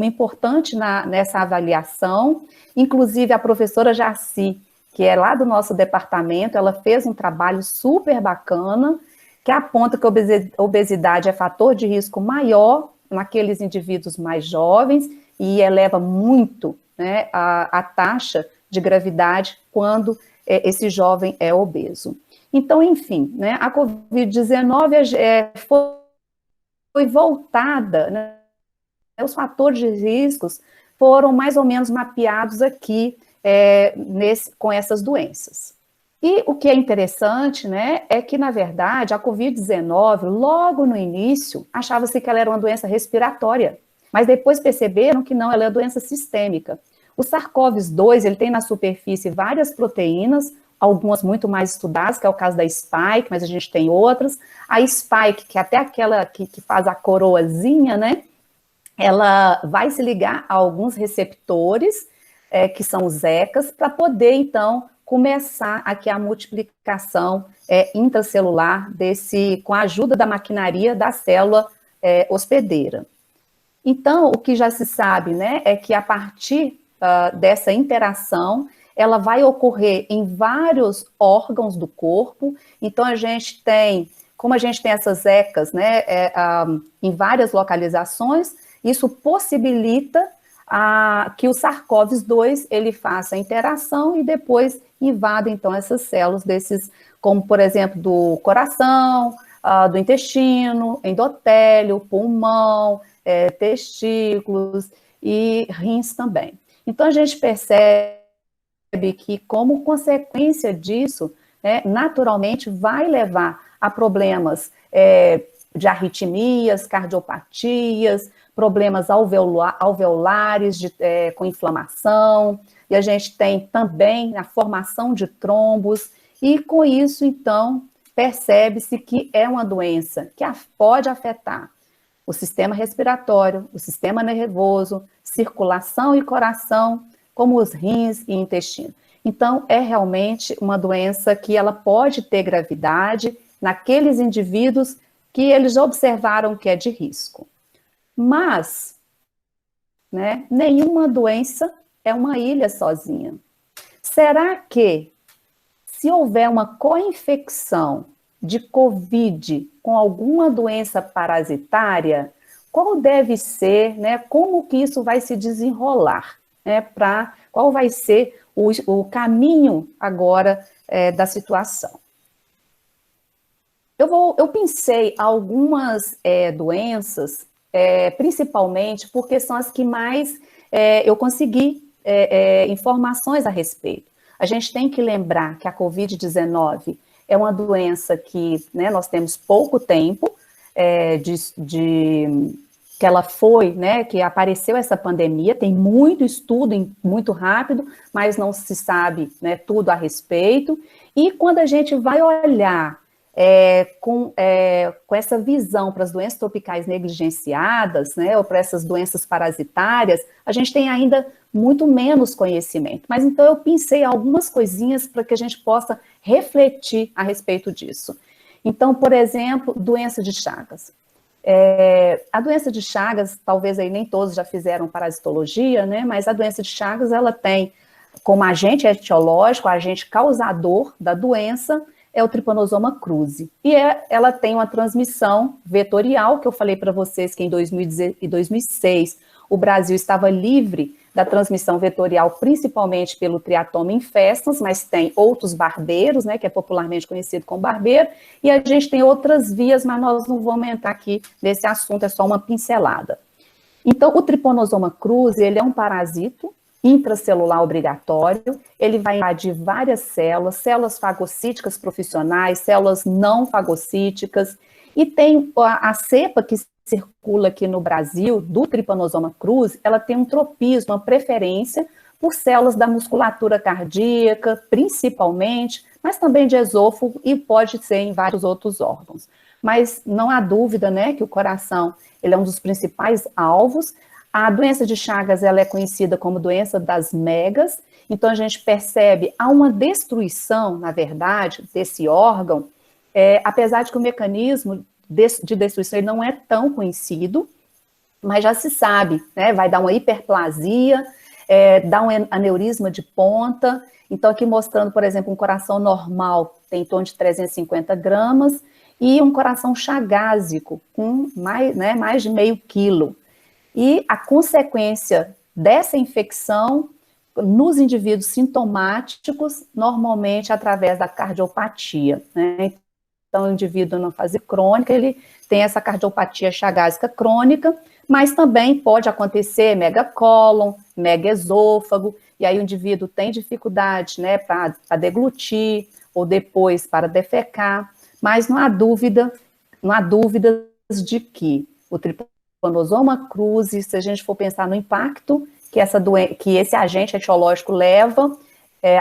Speaker 1: importante nessa avaliação. Inclusive, a professora Jaci, que é lá do nosso departamento, ela fez um trabalho super bacana, que aponta que a obesidade é fator de risco maior naqueles indivíduos mais jovens e eleva muito, né, a taxa de gravidade quando esse jovem é obeso. Então, enfim, né, a Covid-19 foi voltada, né, os fatores de riscos foram mais ou menos mapeados aqui com essas doenças. E o que é interessante, né, é que, na verdade, a Covid-19, logo no início, achava-se que ela era uma doença respiratória, mas depois perceberam que não, ela é uma doença sistêmica. O SARS-CoV-2, ele tem na superfície várias proteínas, algumas muito mais estudadas, que é o caso da Spike, mas a gente tem outras. A Spike, que é até aquela que faz a coroazinha, né, ela vai se ligar a alguns receptores, que são os ECAs, para poder, então, começar aqui a multiplicação intracelular com a ajuda da maquinaria da célula hospedeira. Então, o que já se sabe, né, é que a partir dessa interação, ela vai ocorrer em vários órgãos do corpo. Então, como a gente tem essas ECAs, né, em várias localizações, isso possibilita que o SARS-CoV-2 ele faça a interação e depois invada, então, essas células como, por exemplo, do coração, do intestino, endotélio, pulmão, testículos e rins também. Então, a gente percebe que, como consequência disso, naturalmente vai levar a problemas de arritmias, cardiopatias, problemas alveolares com inflamação, e a gente tem também a formação de trombos, e com isso, então, percebe-se que é uma doença que pode afetar o sistema respiratório, o sistema nervoso, circulação e coração, como os rins e intestino. Então, é realmente uma doença que ela pode ter gravidade naqueles indivíduos que eles observaram que é de risco. Mas, né, nenhuma doença é uma ilha sozinha. Será que, se houver uma coinfecção de COVID com alguma doença parasitária, qual deve ser, né, como que isso vai se desenrolar, né, qual vai ser o caminho agora da situação? Eu pensei algumas doenças, principalmente porque são as que mais eu consegui informações a respeito. A gente tem que lembrar que a Covid-19 é uma doença que, né, nós temos pouco tempo que ela foi, né, que apareceu essa pandemia, tem muito estudo muito rápido, mas não se sabe, né, tudo a respeito. E quando a gente vai olhar com essa visão para as doenças tropicais negligenciadas, né, ou para essas doenças parasitárias, a gente tem ainda muito menos conhecimento. Mas então eu pensei algumas coisinhas para que a gente possa refletir a respeito disso. Então, por exemplo, doença de Chagas. A doença de Chagas, talvez aí nem todos já fizeram parasitologia, né? Mas a doença de Chagas, ela tem como agente etiológico, agente causador da doença, é o Trypanosoma cruzi. E ela tem uma transmissão vetorial, que eu falei para vocês que em 2006 o Brasil estava livre da transmissão vetorial, principalmente pelo Triatoma infestans, mas tem outros barbeiros, né, que é popularmente conhecido como barbeiro, e a gente tem outras vias, mas nós não vamos entrar aqui nesse assunto, é só uma pincelada. Então, o Trypanosoma cruzi, ele é um parasito intracelular obrigatório, ele vai invadir várias células, células fagocíticas profissionais, células não fagocíticas, e tem a cepa que circula aqui no Brasil, do Trypanosoma cruzi, ela tem um tropismo, uma preferência por células da musculatura cardíaca, principalmente, mas também de esôfago e pode ser em vários outros órgãos. Mas não há dúvida, né, que o coração, ele é um dos principais alvos. A doença de Chagas, ela é conhecida como doença das megas, então a gente percebe, há uma destruição, na verdade, desse órgão, apesar de que o mecanismo de destruição ele não é tão conhecido, mas já se sabe, né? Vai dar uma hiperplasia, dá um aneurisma de ponta. Então, aqui mostrando, por exemplo, um coração normal tem em torno de 350 gramas e um coração chagásico com mais de meio quilo. E a consequência dessa infecção nos indivíduos sintomáticos, normalmente através da cardiopatia, né? Então, o indivíduo na fase crônica, ele tem essa cardiopatia chagásica crônica, mas também pode acontecer megacólon, megaesôfago, e aí o indivíduo tem dificuldade, né, para deglutir, ou depois para defecar, mas não há dúvidas de que o Trypanosoma cruzi, se a gente for pensar no impacto que esse agente etiológico leva,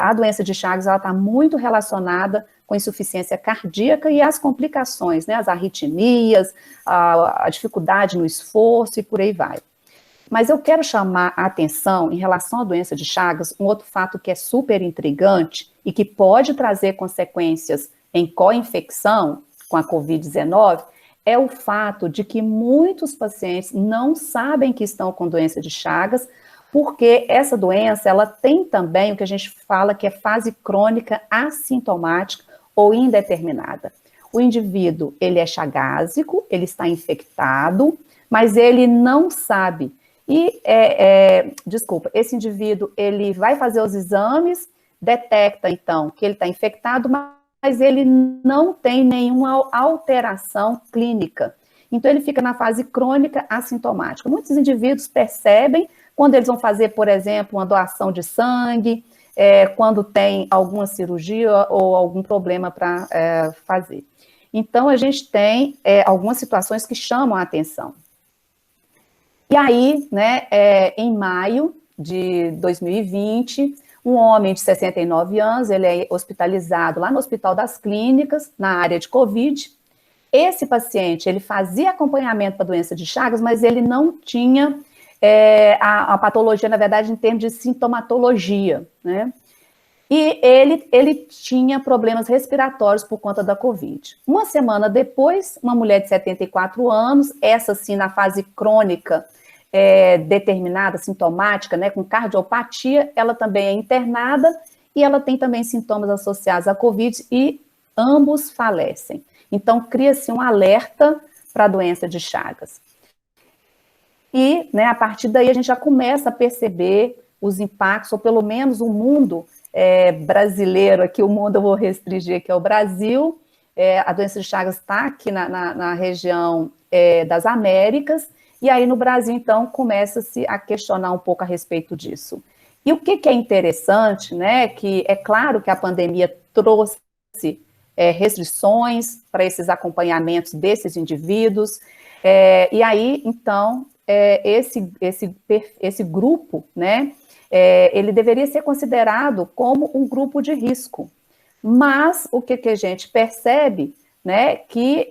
Speaker 1: a doença de Chagas está muito relacionada com insuficiência cardíaca e as complicações, né, as arritmias, a dificuldade no esforço e por aí vai. Mas eu quero chamar a atenção em relação à doença de Chagas, um outro fato que é super intrigante e que pode trazer consequências em co-infecção com a Covid-19, é o fato de que muitos pacientes não sabem que estão com doença de Chagas, porque essa doença, ela tem também o que a gente fala que é fase crônica assintomática ou indeterminada. O indivíduo, ele é chagásico, ele está infectado, mas ele não sabe. E, esse indivíduo, ele vai fazer os exames, detecta, então, que ele está infectado, mas ele não tem nenhuma alteração clínica. Então, ele fica na fase crônica assintomática. Muitos indivíduos percebem quando eles vão fazer, por exemplo, uma doação de sangue, quando tem alguma cirurgia ou algum problema para fazer. Então, a gente tem algumas situações que chamam a atenção. E aí, né, em maio de 2020, um homem de 69 anos, ele é hospitalizado lá no Hospital das Clínicas, na área de Covid. Esse paciente, ele fazia acompanhamento para a doença de Chagas, mas ele não tinha a patologia, na verdade, em termos de sintomatologia, né? E ele tinha problemas respiratórios por conta da Covid. Uma semana depois, uma mulher de 74 anos, essa sim na fase crônica, determinada, sintomática, né, com cardiopatia, ela também é internada e ela tem também sintomas associados à Covid e ambos falecem. Então, cria-se um alerta para a doença de Chagas. E, né, a partir daí, a gente já começa a perceber os impactos, ou pelo menos o mundo brasileiro, aqui o mundo eu vou restringir aqui ao Brasil, a doença de Chagas está aqui na região das Américas, e aí no Brasil, então, começa-se a questionar um pouco a respeito disso. E o que é interessante, né, que é claro que a pandemia trouxe restrições para esses acompanhamentos desses indivíduos, e aí, então, esse grupo, né, ele deveria ser considerado como um grupo de risco. Mas o que a gente percebe, né, que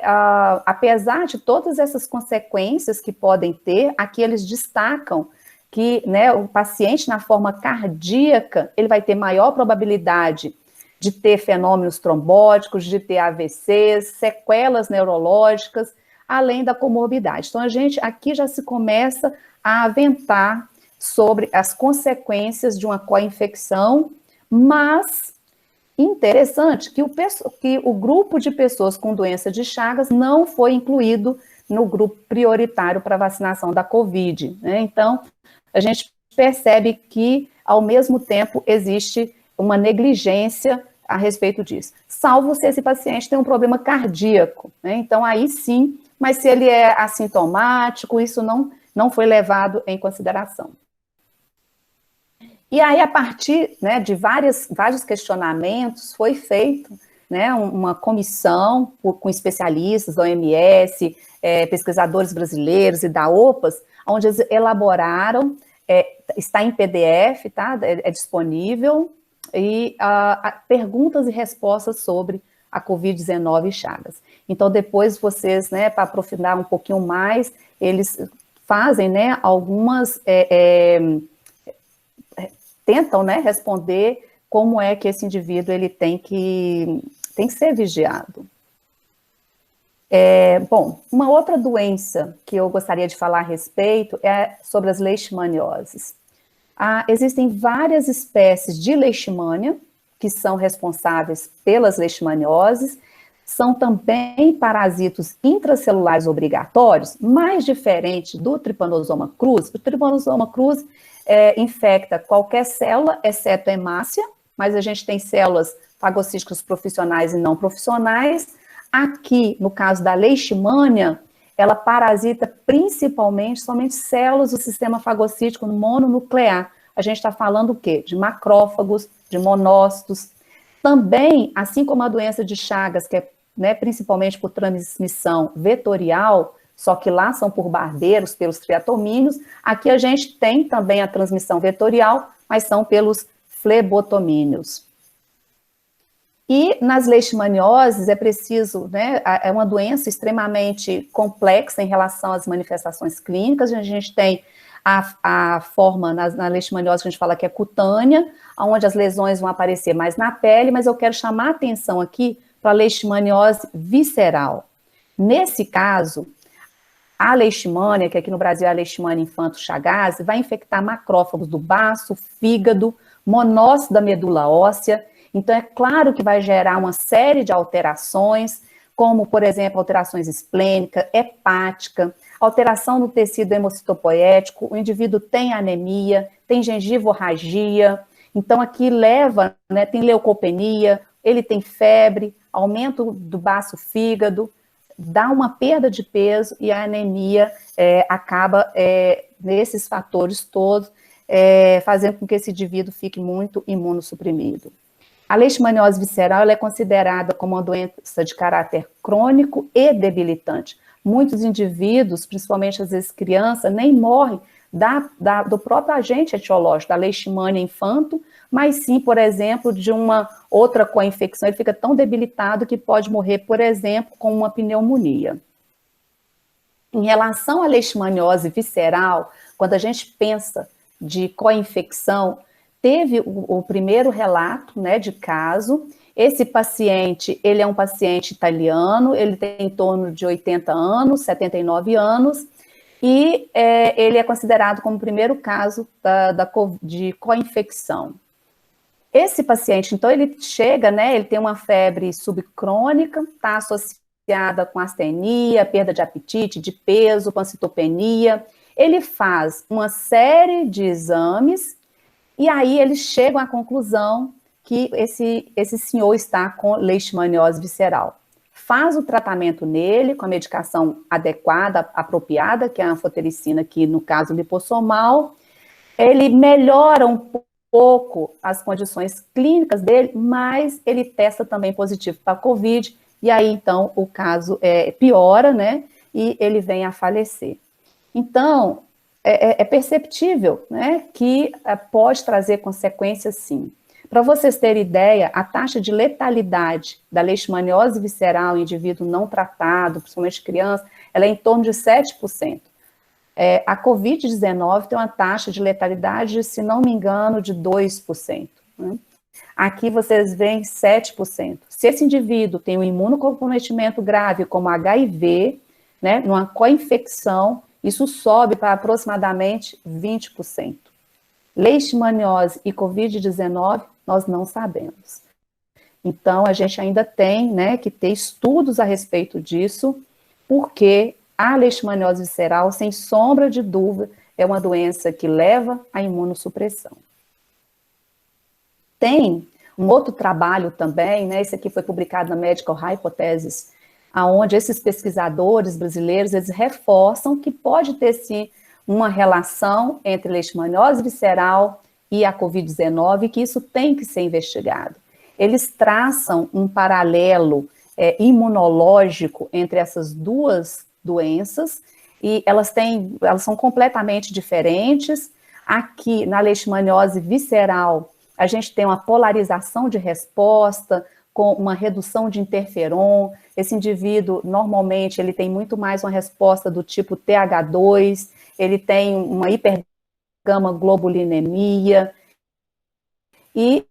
Speaker 1: apesar de todas essas consequências que podem ter, aqui eles destacam que, né, o paciente na forma cardíaca, ele vai ter maior probabilidade de ter fenômenos trombóticos, de ter AVCs, sequelas neurológicas, além da comorbidade. Então, a gente aqui já se começa a aventar sobre as consequências de uma co-infecção, mas interessante que o grupo de pessoas com doença de Chagas não foi incluído no grupo prioritário para vacinação da Covid, né? Então, a gente percebe que, ao mesmo tempo, existe uma negligência a respeito disso, salvo se esse paciente tem um problema cardíaco, né? Então, aí sim, mas se ele é assintomático, isso não foi levado em consideração. E aí, a partir, né, de vários questionamentos, foi feito, né, uma comissão com especialistas da OMS, pesquisadores brasileiros e da OPAS, onde eles elaboraram, está em PDF, tá? É disponível, e perguntas e respostas sobre a Covid-19 e Chagas. Então, depois vocês, né, para aprofundar um pouquinho mais, eles fazem, né, algumas... tentam, né, responder como é que esse indivíduo ele tem que ser vigiado. Bom, uma outra doença que eu gostaria de falar a respeito é sobre as leishmanioses. Existem várias espécies de leishmania que são responsáveis pelas leishmanioses, são também parasitos intracelulares obrigatórios, mais diferente do Trypanosoma cruzi. O Trypanosoma cruzi infecta qualquer célula, exceto a hemácia, mas a gente tem células fagocíticas profissionais e não profissionais. Aqui, no caso da leishmania, ela parasita principalmente somente células do sistema fagocítico mononuclear. A gente está falando o quê? De macrófagos, de monócitos. Também, assim como a doença de Chagas, que é, né, principalmente por transmissão vetorial, só que lá são por barbeiros, pelos triatomíneos, aqui a gente tem também a transmissão vetorial, mas são pelos flebotomíneos. E nas leishmanioses é preciso, né, é uma doença extremamente complexa em relação às manifestações clínicas. A gente tem a forma na leishmaniose que a gente fala que é cutânea, onde as lesões vão aparecer mais na pele, mas eu quero chamar a atenção aqui para a leishmaniose visceral. Nesse caso, a leishmania, que aqui no Brasil é a leishmania infanto-Chagas, vai infectar macrófagos do baço, fígado, monócito da medula óssea. Então, é claro que vai gerar uma série de alterações, como, por exemplo, alterações esplênicas, hepática, alteração no tecido hemocitopoético, o indivíduo tem anemia, tem gengivorragia, então aqui leva, né, tem leucopenia, ele tem febre, aumento do baço-fígado, dá uma perda de peso e a anemia acaba, nesses fatores todos, fazendo com que esse indivíduo fique muito imunossuprimido. A leishmaniose visceral ela é considerada como uma doença de caráter crônico e debilitante. Muitos indivíduos, principalmente às vezes crianças, nem morrem do próprio agente etiológico, da leishmania infanto, mas sim, por exemplo, de uma outra co-infecção. Ele fica tão debilitado que pode morrer, por exemplo, com uma pneumonia. Em relação à leishmaniose visceral, quando a gente pensa de co-infecção, teve o primeiro relato, né, de caso. Esse paciente, ele é um paciente italiano, ele tem em torno de 80 anos, 79 anos, e ele é considerado como o primeiro caso de co-infecção. Esse paciente, então, ele chega, né, ele tem uma febre subcrônica, está associada com astenia, perda de apetite, de peso, pancitopenia. Ele faz uma série de exames, e aí eles chegam à conclusão que esse senhor está com leishmaniose visceral. Faz o tratamento nele com a medicação adequada, apropriada, que é a anfotericina, que no caso lipossomal. Ele melhora um pouco as condições clínicas dele, mas ele testa também positivo para a Covid, e aí então o caso piora, né, e ele vem a falecer. Então, é perceptível, né, que pode trazer consequências, sim. Para vocês terem ideia, a taxa de letalidade da leishmaniose visceral em indivíduo não tratado, principalmente criança, ela é em torno de 7%. A Covid-19 tem uma taxa de letalidade, se não me engano, de 2%. Né? Aqui vocês veem 7%. Se esse indivíduo tem um imunocomprometimento grave, como HIV, né, numa co-infecção, isso sobe para aproximadamente 20%. Leishmaniose e Covid-19, nós não sabemos. Então, a gente ainda tem, né, que ter estudos a respeito disso, porque a leishmaniose visceral, sem sombra de dúvida, é uma doença que leva à imunossupressão. Tem um outro trabalho também, né, esse aqui foi publicado na Medical Hypothesis, onde esses pesquisadores brasileiros, eles reforçam que pode ter, sim, uma relação entre leishmaniose visceral e a Covid-19, que isso tem que ser investigado. Eles traçam um paralelo imunológico entre essas duas doenças, e elas são completamente diferentes. Aqui, na leishmaniose visceral, a gente tem uma polarização de resposta, com uma redução de interferon. Esse indivíduo, normalmente, ele tem muito mais uma resposta do tipo TH2, ele tem uma hipergama-globulinemia, e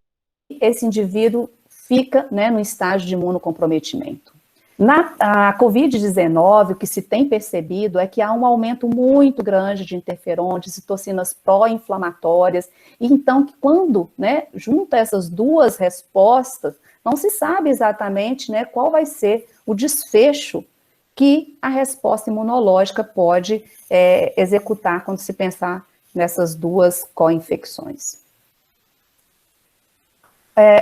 Speaker 1: esse indivíduo fica, né, no estágio de imunocomprometimento. Na Covid-19, o que se tem percebido é que há um aumento muito grande de interferon, de citocinas pró-inflamatórias, e então, quando, né, junta essas duas respostas, não se sabe exatamente, né, qual vai ser o desfecho que a resposta imunológica pode executar quando se pensar nessas duas co-infecções.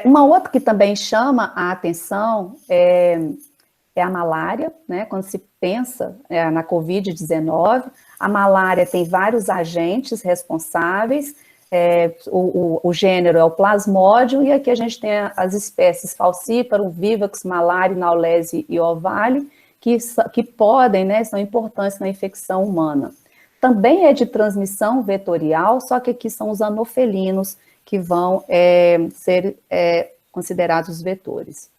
Speaker 1: Uma outra que também chama a atenção é a malária, né? Quando se pensa na Covid-19, a malária tem vários agentes responsáveis, o gênero é o Plasmodium, e aqui a gente tem as espécies Falciparum, Vivax, Malaria, Naulese e Ovale, que podem, né, são importantes na infecção humana. Também é de transmissão vetorial, só que aqui são os anofelinos que vão ser considerados os vetores.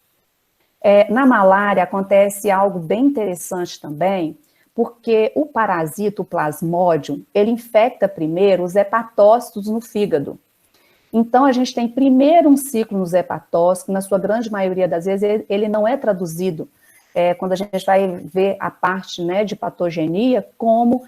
Speaker 1: Na malária acontece algo bem interessante também, porque o parasito, o Plasmodium, ele infecta primeiro os hepatócitos no fígado. Então, a gente tem primeiro um ciclo nos hepatócitos, que na sua grande maioria das vezes ele não é traduzido, quando a gente vai ver a parte, né, de patogenia, como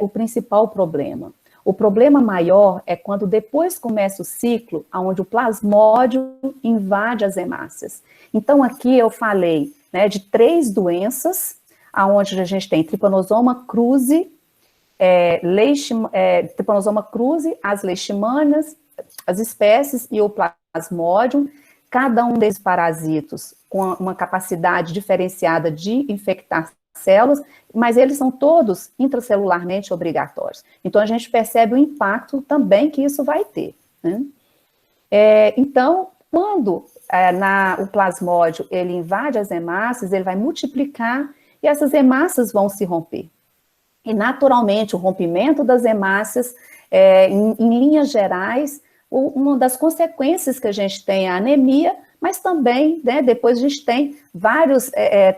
Speaker 1: o principal problema. O problema maior é quando depois começa o ciclo, onde o Plasmodium invade as hemácias. Então, aqui eu falei, né, de 3 doenças, onde a gente tem Trypanosoma cruzi, Trypanosoma cruzi, as leishmanias, as espécies e o Plasmodium, cada um desses parasitos com uma capacidade diferenciada de infectar células, mas eles são todos intracelularmente obrigatórios. Então, a gente percebe o impacto também que isso vai ter, né? Então, quando o Plasmodium ele invade as hemácias, ele vai multiplicar e essas hemácias vão se romper. E, naturalmente, o rompimento das hemácias, em linhas gerais, uma das consequências que a gente tem é a anemia, mas também, né, depois a gente tem várias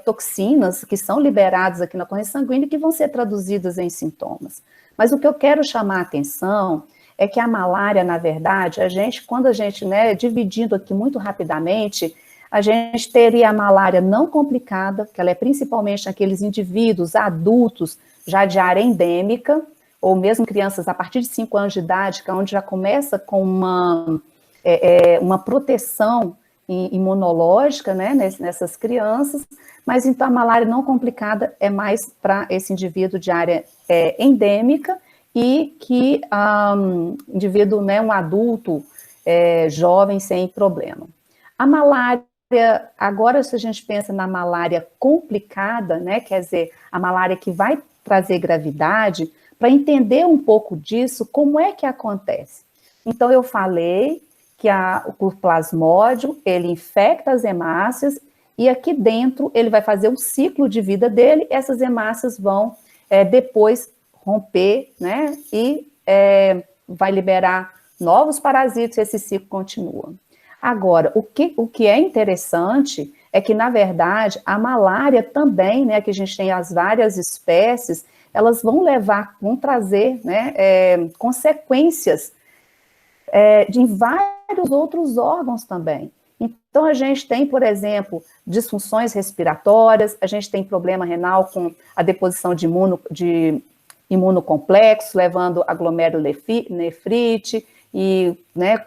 Speaker 1: toxinas que são liberadas aqui na corrente sanguínea que vão ser traduzidas em sintomas. Mas o que eu quero chamar a atenção é que a malária, na verdade, quando a gente, né, dividindo aqui muito rapidamente, a gente teria a malária não complicada, que ela é principalmente naqueles indivíduos adultos já de área endêmica, ou mesmo crianças a partir de 5 anos de idade, que é onde já começa com uma proteção imunológica, né, nessas crianças, mas então a malária não complicada é mais para esse indivíduo de área endêmica e que indivíduo, né, um adulto jovem sem problema. A malária, agora se a gente pensa na malária complicada, né, quer dizer, a malária que vai trazer gravidade, para entender um pouco disso, como é que acontece? Então eu falei que o Plasmodium, ele infecta as hemácias, e aqui dentro ele vai fazer o ciclo de vida dele, essas hemácias vão depois romper, né, e vai liberar novos parasitos, e esse ciclo continua. Agora, o que é interessante é que, na verdade, a malária também, né, que a gente tem as várias espécies, elas vão trazer, né, consequências em vários outros órgãos também. Então, a gente tem, por exemplo, disfunções respiratórias, a gente tem problema renal com a deposição de imunocomplexos, levando a glomerulonefrite e né,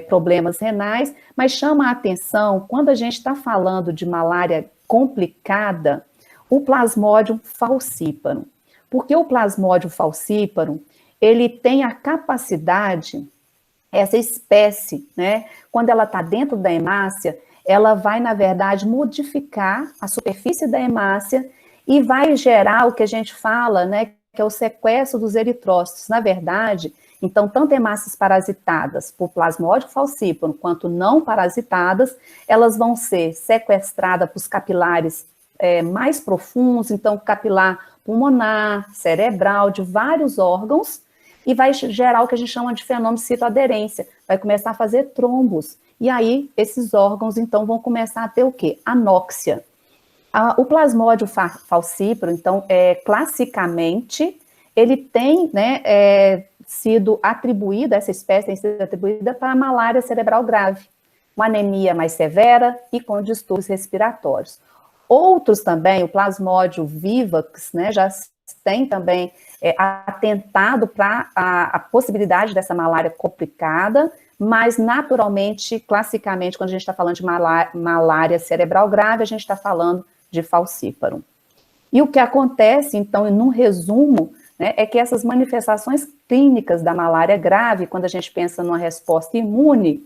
Speaker 1: problemas renais, mas chama a atenção, quando a gente está falando de malária complicada, o Plasmodium falciparum. Porque o Plasmodium falciparum, ele tem a capacidade, essa espécie, né, quando ela está dentro da hemácia, ela vai, na verdade, modificar a superfície da hemácia e vai gerar o que a gente fala, né, que é o sequestro dos eritrócitos. Na verdade, então, tanto hemácias parasitadas por Plasmodium falciparum, quanto não parasitadas, elas vão ser sequestradas para os capilares mais profundos, então, capilar pulmonar, cerebral, de vários órgãos, e vai gerar o que a gente chama de fenômeno de citoaderência, vai começar a fazer trombos, e aí esses órgãos, então, vão começar a ter o quê? Anóxia. O Plasmodium falciparum, então, classicamente, ele tem, né, sido atribuída, essa espécie tem sido atribuída para a malária cerebral grave, uma anemia mais severa e com distúrbios respiratórios. Outros também, o Plasmodium vivax, né, já tem também atentado para a possibilidade dessa malária complicada, mas naturalmente, classicamente, quando a gente está falando de malária cerebral grave, a gente está falando de falciparum. E o que acontece, então, num resumo, né, é que essas manifestações clínicas da malária grave, quando a gente pensa numa resposta imune,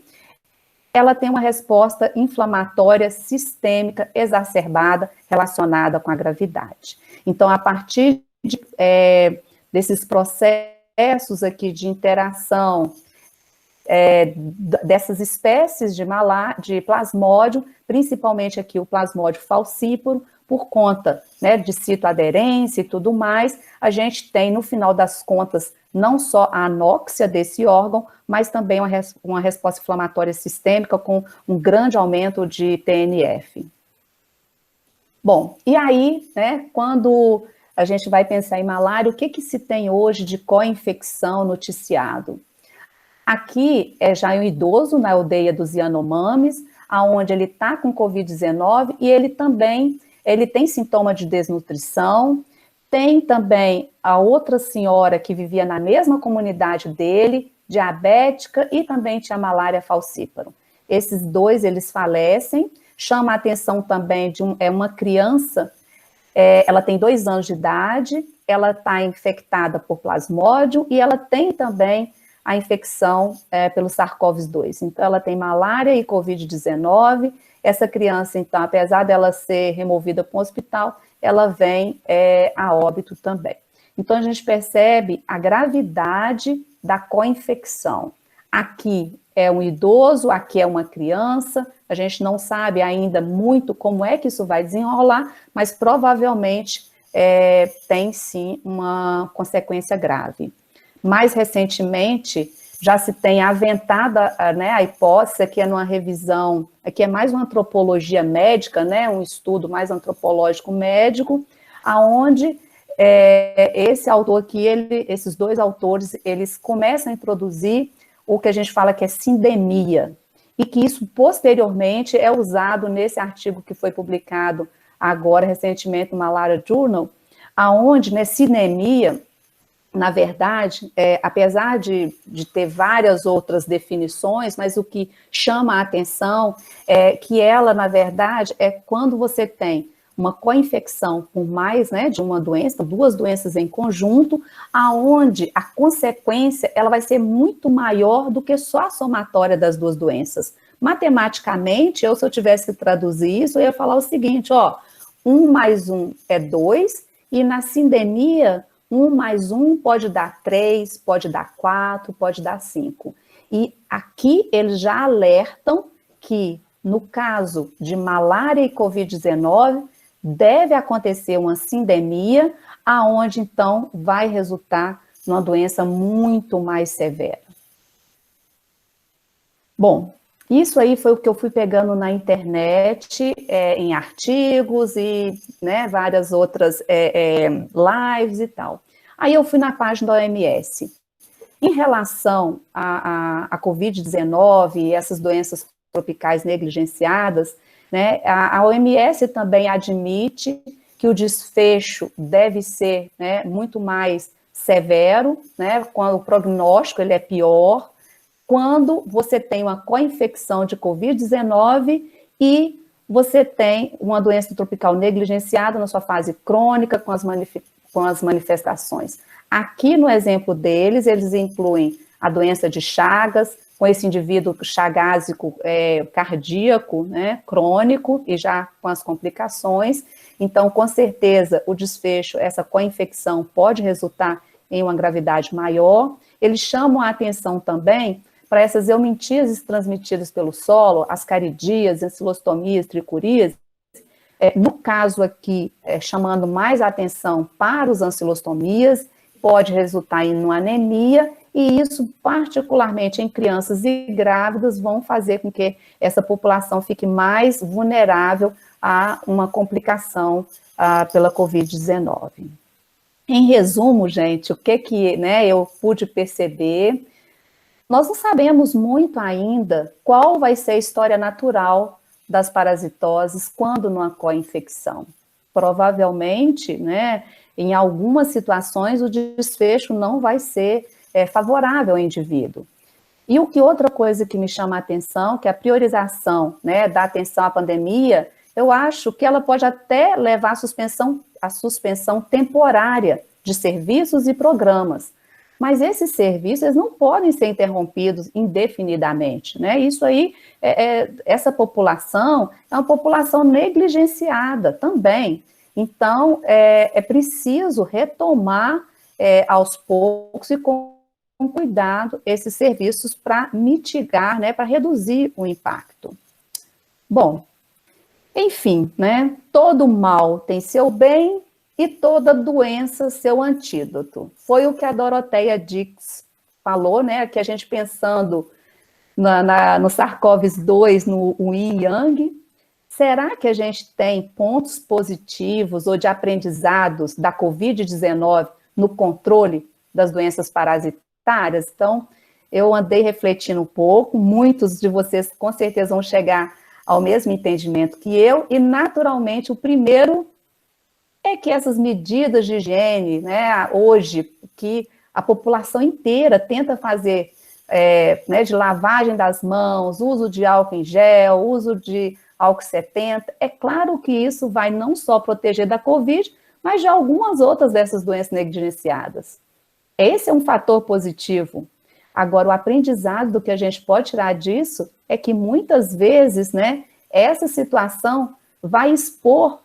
Speaker 1: ela tem uma resposta inflamatória sistêmica exacerbada relacionada com a gravidade. Então, a partir desses processos aqui de interação dessas espécies de plasmódio, principalmente aqui o Plasmodium falciparum, por conta, né, de citoaderência e tudo mais, a gente tem, no final das contas, não só a anóxia desse órgão, mas também uma resposta inflamatória sistêmica com um grande aumento de TNF. Bom, e aí, né, quando a gente vai pensar em malária, o que se tem hoje de co-infecção noticiado? Aqui é já um idoso na aldeia dos Yanomamis, aonde ele está com Covid-19 e ele tem sintoma de desnutrição. Tem também a outra senhora que vivia na mesma comunidade dele, diabética, e também tinha malária falciparum. Esses dois, eles falecem. Chama a atenção também de uma criança, ela tem 2 anos de idade, ela está infectada por Plasmodium e ela tem também a infecção pelo SARS-CoV-2. Então, ela tem malária e Covid-19. Essa criança, então, apesar dela ser removida para um hospital, ela vem a óbito também. Então, a gente percebe a gravidade da co-infecção. Aqui é um idoso, aqui é uma criança, a gente não sabe ainda muito como é que isso vai desenrolar, mas provavelmente tem sim uma consequência grave. Mais recentemente, já se tem aventada, né, a hipótese, que é numa revisão, aqui é mais uma antropologia médica, né, um estudo mais antropológico médico, aonde esse autor aqui, esses 2 autores, eles começam a introduzir o que a gente fala que é sindemia, e que isso posteriormente é usado nesse artigo que foi publicado agora recentemente no Malaria Journal, aonde, né, sindemia, na verdade, apesar de ter várias outras definições, mas o que chama a atenção é que ela, na verdade, é quando você tem uma co-infecção por mais, né, de uma doença, 2 doenças em conjunto, aonde a consequência ela vai ser muito maior do que só a somatória das 2 doenças. Matematicamente, se eu tivesse que traduzir isso, eu ia falar o seguinte, 1 mais 1 é 2, e na sindemia, 1 mais 1 pode dar 3, pode dar 4, pode dar 5. E aqui eles já alertam que, no caso de malária e Covid-19, deve acontecer uma sindemia, aonde então vai resultar numa doença muito mais severa. Bom, isso aí foi o que eu fui pegando na internet, em artigos e, né, várias outras lives e tal. Aí eu fui na página da OMS. Em relação à Covid-19 e essas doenças tropicais negligenciadas, né, a OMS também admite que o desfecho deve ser, né, muito mais severo, né, quando o prognóstico ele é pior, quando você tem uma co-infecção de Covid-19 e você tem uma doença tropical negligenciada na sua fase crônica, com as manifestações. Aqui, no exemplo deles, eles incluem a doença de Chagas, com esse indivíduo chagásico cardíaco, né, crônico, e já com as complicações. Então, com certeza, o desfecho, essa co-infecção, pode resultar em uma gravidade maior. Eles chamam a atenção também para essas eumintíases transmitidas pelo solo, ascaridias, ancilostomias, tricuríase. No caso aqui, chamando mais a atenção para os ancilostomias, pode resultar em uma anemia, e isso, particularmente em crianças e grávidas, vão fazer com que essa população fique mais vulnerável a uma complicação pela Covid-19. Em resumo, gente, o que né, eu pude perceber, nós não sabemos muito ainda qual vai ser a história natural das parasitoses quando não ocorre infecção. Provavelmente, né, em algumas situações, o desfecho não vai ser favorável ao indivíduo. E outra coisa que me chama a atenção, que a priorização, né, da atenção à pandemia, eu acho que ela pode até levar à suspensão temporária de serviços e programas. Mas esses serviços não podem ser interrompidos indefinidamente, né? Isso aí, essa população é uma população negligenciada também. Então, é preciso retomar aos poucos e com cuidado esses serviços para mitigar, né, para reduzir o impacto. Bom, enfim, né, todo mal tem seu bem e toda doença seu antídoto. Foi o que a Dorothea Dix falou, né, que a gente pensando no SARS-CoV-2, no Yin Yang, será que a gente tem pontos positivos ou de aprendizados da Covid-19 no controle das doenças parasitárias? Então, eu andei refletindo um pouco, muitos de vocês com certeza vão chegar ao mesmo entendimento que eu, e naturalmente o primeiro é que essas medidas de higiene, né, hoje, que a população inteira tenta fazer, né, de lavagem das mãos, uso de álcool em gel, uso de álcool 70, é claro que isso vai não só proteger da Covid, mas de algumas outras dessas doenças negligenciadas. Esse é um fator positivo. Agora, o aprendizado do que a gente pode tirar disso é que muitas vezes, né, essa situação vai expor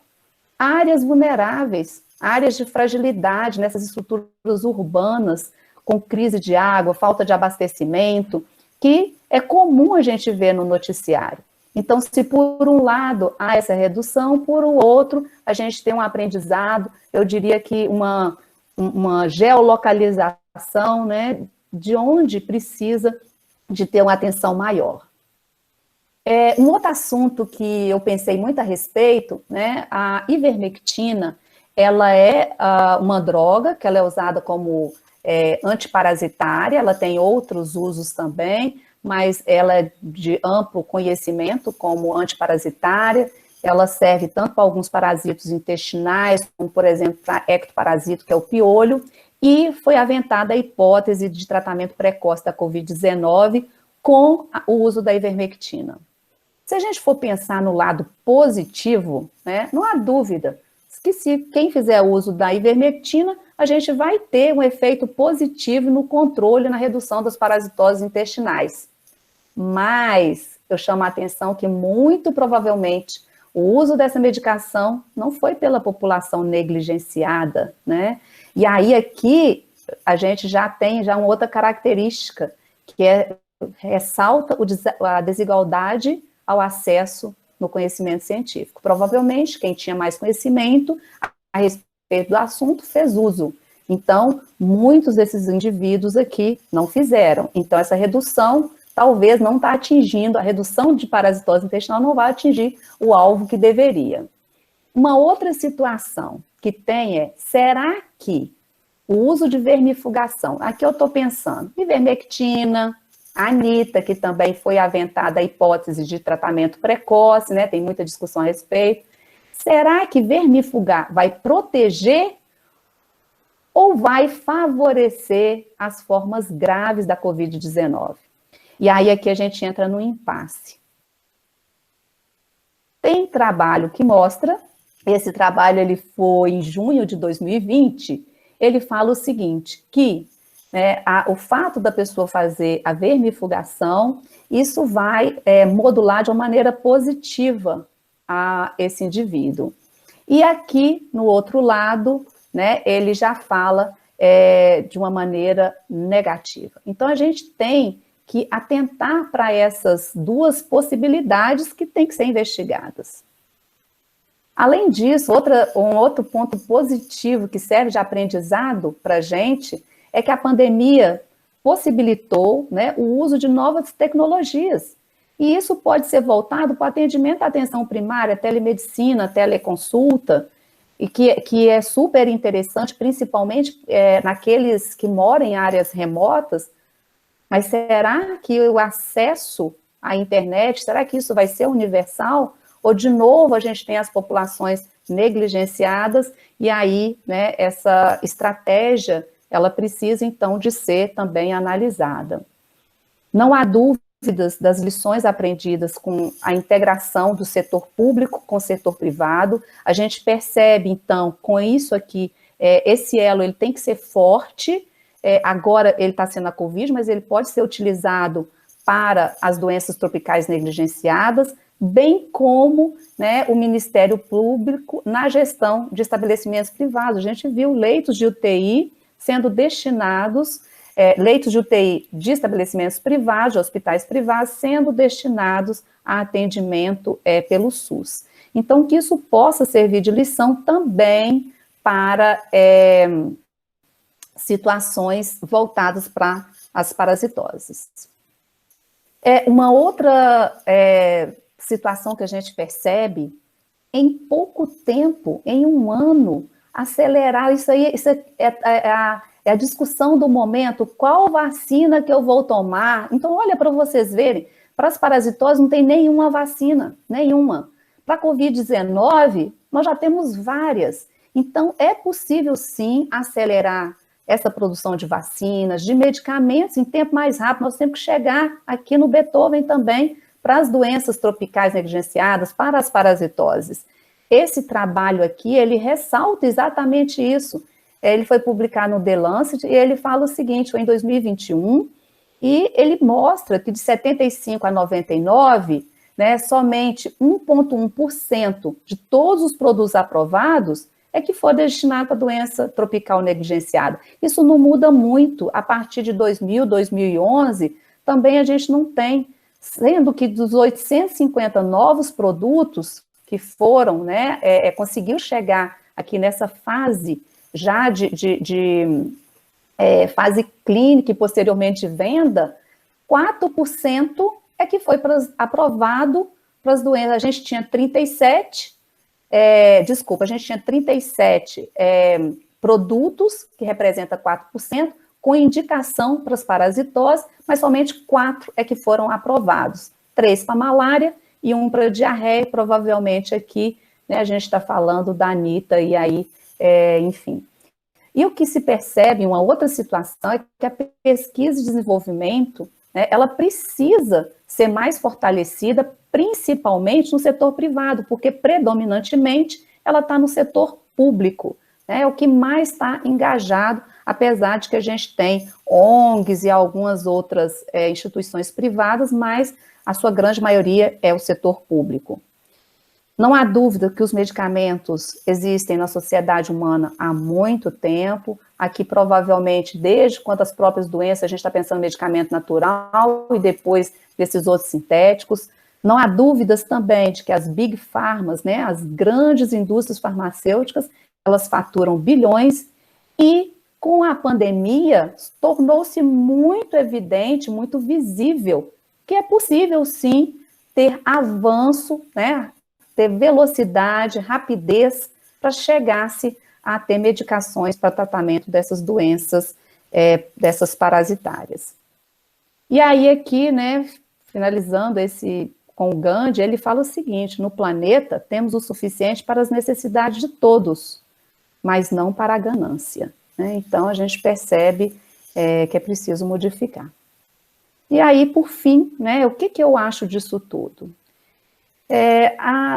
Speaker 1: áreas vulneráveis, áreas de fragilidade nessas estruturas urbanas, com crise de água, falta de abastecimento, que é comum a gente ver no noticiário. Então, se por um lado há essa redução, por o outro a gente tem um aprendizado, eu diria que uma geolocalização, né, de onde precisa de ter uma atenção maior. Um outro assunto que eu pensei muito a respeito, né, a ivermectina, ela é uma droga que ela é usada como antiparasitária, ela tem outros usos também, mas ela é de amplo conhecimento como antiparasitária, ela serve tanto para alguns parasitos intestinais, como, por exemplo, para ectoparasito, que é o piolho, e foi aventada a hipótese de tratamento precoce da Covid-19 com o uso da ivermectina. Se a gente for pensar no lado positivo, né, não há dúvida que se quem fizer uso da ivermectina, a gente vai ter um efeito positivo no controle e na redução das parasitoses intestinais. Mas eu chamo a atenção que muito provavelmente o uso dessa medicação não foi pela população negligenciada, né? E aí aqui a gente já tem uma outra característica, que ressalta a desigualdade ao acesso no conhecimento científico. Provavelmente quem tinha mais conhecimento a respeito do assunto fez uso. Então, muitos desses indivíduos aqui não fizeram. Então, essa redução talvez não está atingindo, a redução de parasitose intestinal não vai atingir o alvo que deveria. Uma outra situação que tem será que o uso de vermifugação, aqui eu estou pensando, ivermectina, A Anitta, que também foi aventada a hipótese de tratamento precoce, né? Tem muita discussão a respeito. Será que vermifugar vai proteger ou vai favorecer as formas graves da Covid-19? E aí aqui a gente entra no impasse. Tem trabalho que mostra, esse trabalho ele foi em junho de 2020, ele fala o seguinte, que o fato da pessoa fazer a vermifugação, isso vai modular de uma maneira positiva a esse indivíduo. E aqui, no outro lado, né, ele já fala de uma maneira negativa. Então, a gente tem que atentar para essas duas possibilidades que têm que ser investigadas. Além disso, um outro ponto positivo que serve de aprendizado para a gente é que a pandemia possibilitou, né, o uso de novas tecnologias. E isso pode ser voltado para o atendimento à atenção primária, telemedicina, teleconsulta, e que é super interessante, principalmente naqueles que moram em áreas remotas. Mas será que o acesso à internet, será que isso vai ser universal? Ou, de novo, a gente tem as populações negligenciadas, e aí, né, essa estratégia, ela precisa, então, de ser também analisada. Não há dúvidas das lições aprendidas com a integração do setor público com o setor privado. A gente percebe, então, com isso aqui, esse elo ele tem que ser forte. Agora ele está sendo a Covid, mas ele pode ser utilizado para as doenças tropicais negligenciadas, bem como, né, o Ministério Público na gestão de estabelecimentos privados. A gente viu leitos de UTI sendo destinados, leitos de UTI de estabelecimentos privados, de hospitais privados, sendo destinados a atendimento pelo SUS. Então, que isso possa servir de lição também para situações voltadas para as parasitoses. Uma outra situação que a gente percebe, em pouco tempo, em um ano, acelerar, isso é a discussão do momento, qual vacina que eu vou tomar? Então, olha, para vocês verem, para as parasitoses não tem nenhuma vacina, nenhuma. Para a Covid-19, nós já temos várias. Então, é possível, sim, acelerar essa produção de vacinas, de medicamentos em tempo mais rápido. Nós temos que chegar aqui no Beethoven também para as doenças tropicais negligenciadas, para as parasitoses. Esse trabalho aqui, ele ressalta exatamente isso. Ele foi publicado no The Lancet e ele fala o seguinte, foi em 2021, e ele mostra que de 75 a 99, né, somente 1,1% de todos os produtos aprovados que for destinado para doença tropical negligenciada. Isso não muda muito. A partir de 2000, 2011, também a gente não tem, sendo que dos 850 novos produtos que foram, né, conseguiu chegar aqui nessa fase já de fase clínica e posteriormente de venda, 4% que foi aprovado para as doenças. A gente tinha 37 produtos, que representa 4%, com indicação para as parasitoses, mas somente 4 que foram aprovados. 3 para malária e 1 para diarreia, provavelmente aqui, né, a gente está falando da Anitta, e aí, enfim. E o que se percebe, uma outra situação, é que a pesquisa e desenvolvimento, né, ela precisa ser mais fortalecida, principalmente no setor privado, porque predominantemente ela está no setor público, né, é o que mais está engajado, apesar de que a gente tem ONGs e algumas outras instituições privadas, mas a sua grande maioria é o setor público. Não há dúvida que os medicamentos existem na sociedade humana há muito tempo. Aqui, provavelmente, desde quando as próprias doenças, a gente está pensando em medicamento natural e depois desses outros sintéticos. Não há dúvidas também de que as big pharmas, né, as grandes indústrias farmacêuticas, elas faturam bilhões e, com a pandemia, tornou-se muito evidente, muito visível, que é possível, sim, ter avanço, né, ter velocidade, rapidez, para chegar-se a ter medicações para tratamento dessas doenças, dessas parasitárias. E aí aqui, né, finalizando com o Gandhi, ele fala o seguinte: no planeta temos o suficiente para as necessidades de todos, mas não para a ganância, né? Então a gente percebe que é preciso modificar. E aí, por fim, né, o que eu acho disso tudo?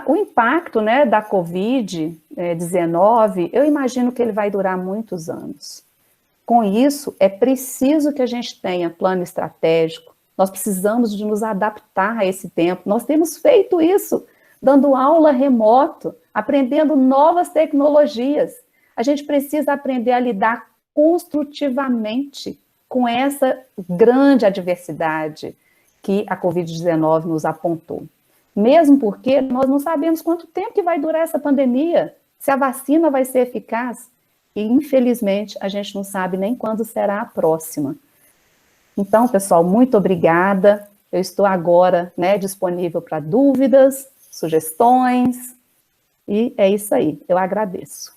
Speaker 1: O impacto, né, da Covid-19, eu imagino que ele vai durar muitos anos. Com isso, é preciso que a gente tenha plano estratégico, nós precisamos de nos adaptar a esse tempo. Nós temos feito isso, dando aula remoto, aprendendo novas tecnologias. A gente precisa aprender a lidar construtivamente com essa grande adversidade que a Covid-19 nos apontou. Mesmo porque nós não sabemos quanto tempo que vai durar essa pandemia, se a vacina vai ser eficaz. E, infelizmente, a gente não sabe nem quando será a próxima. Então, pessoal, muito obrigada. Eu estou agora, né, disponível para dúvidas, sugestões, e é isso aí. Eu agradeço.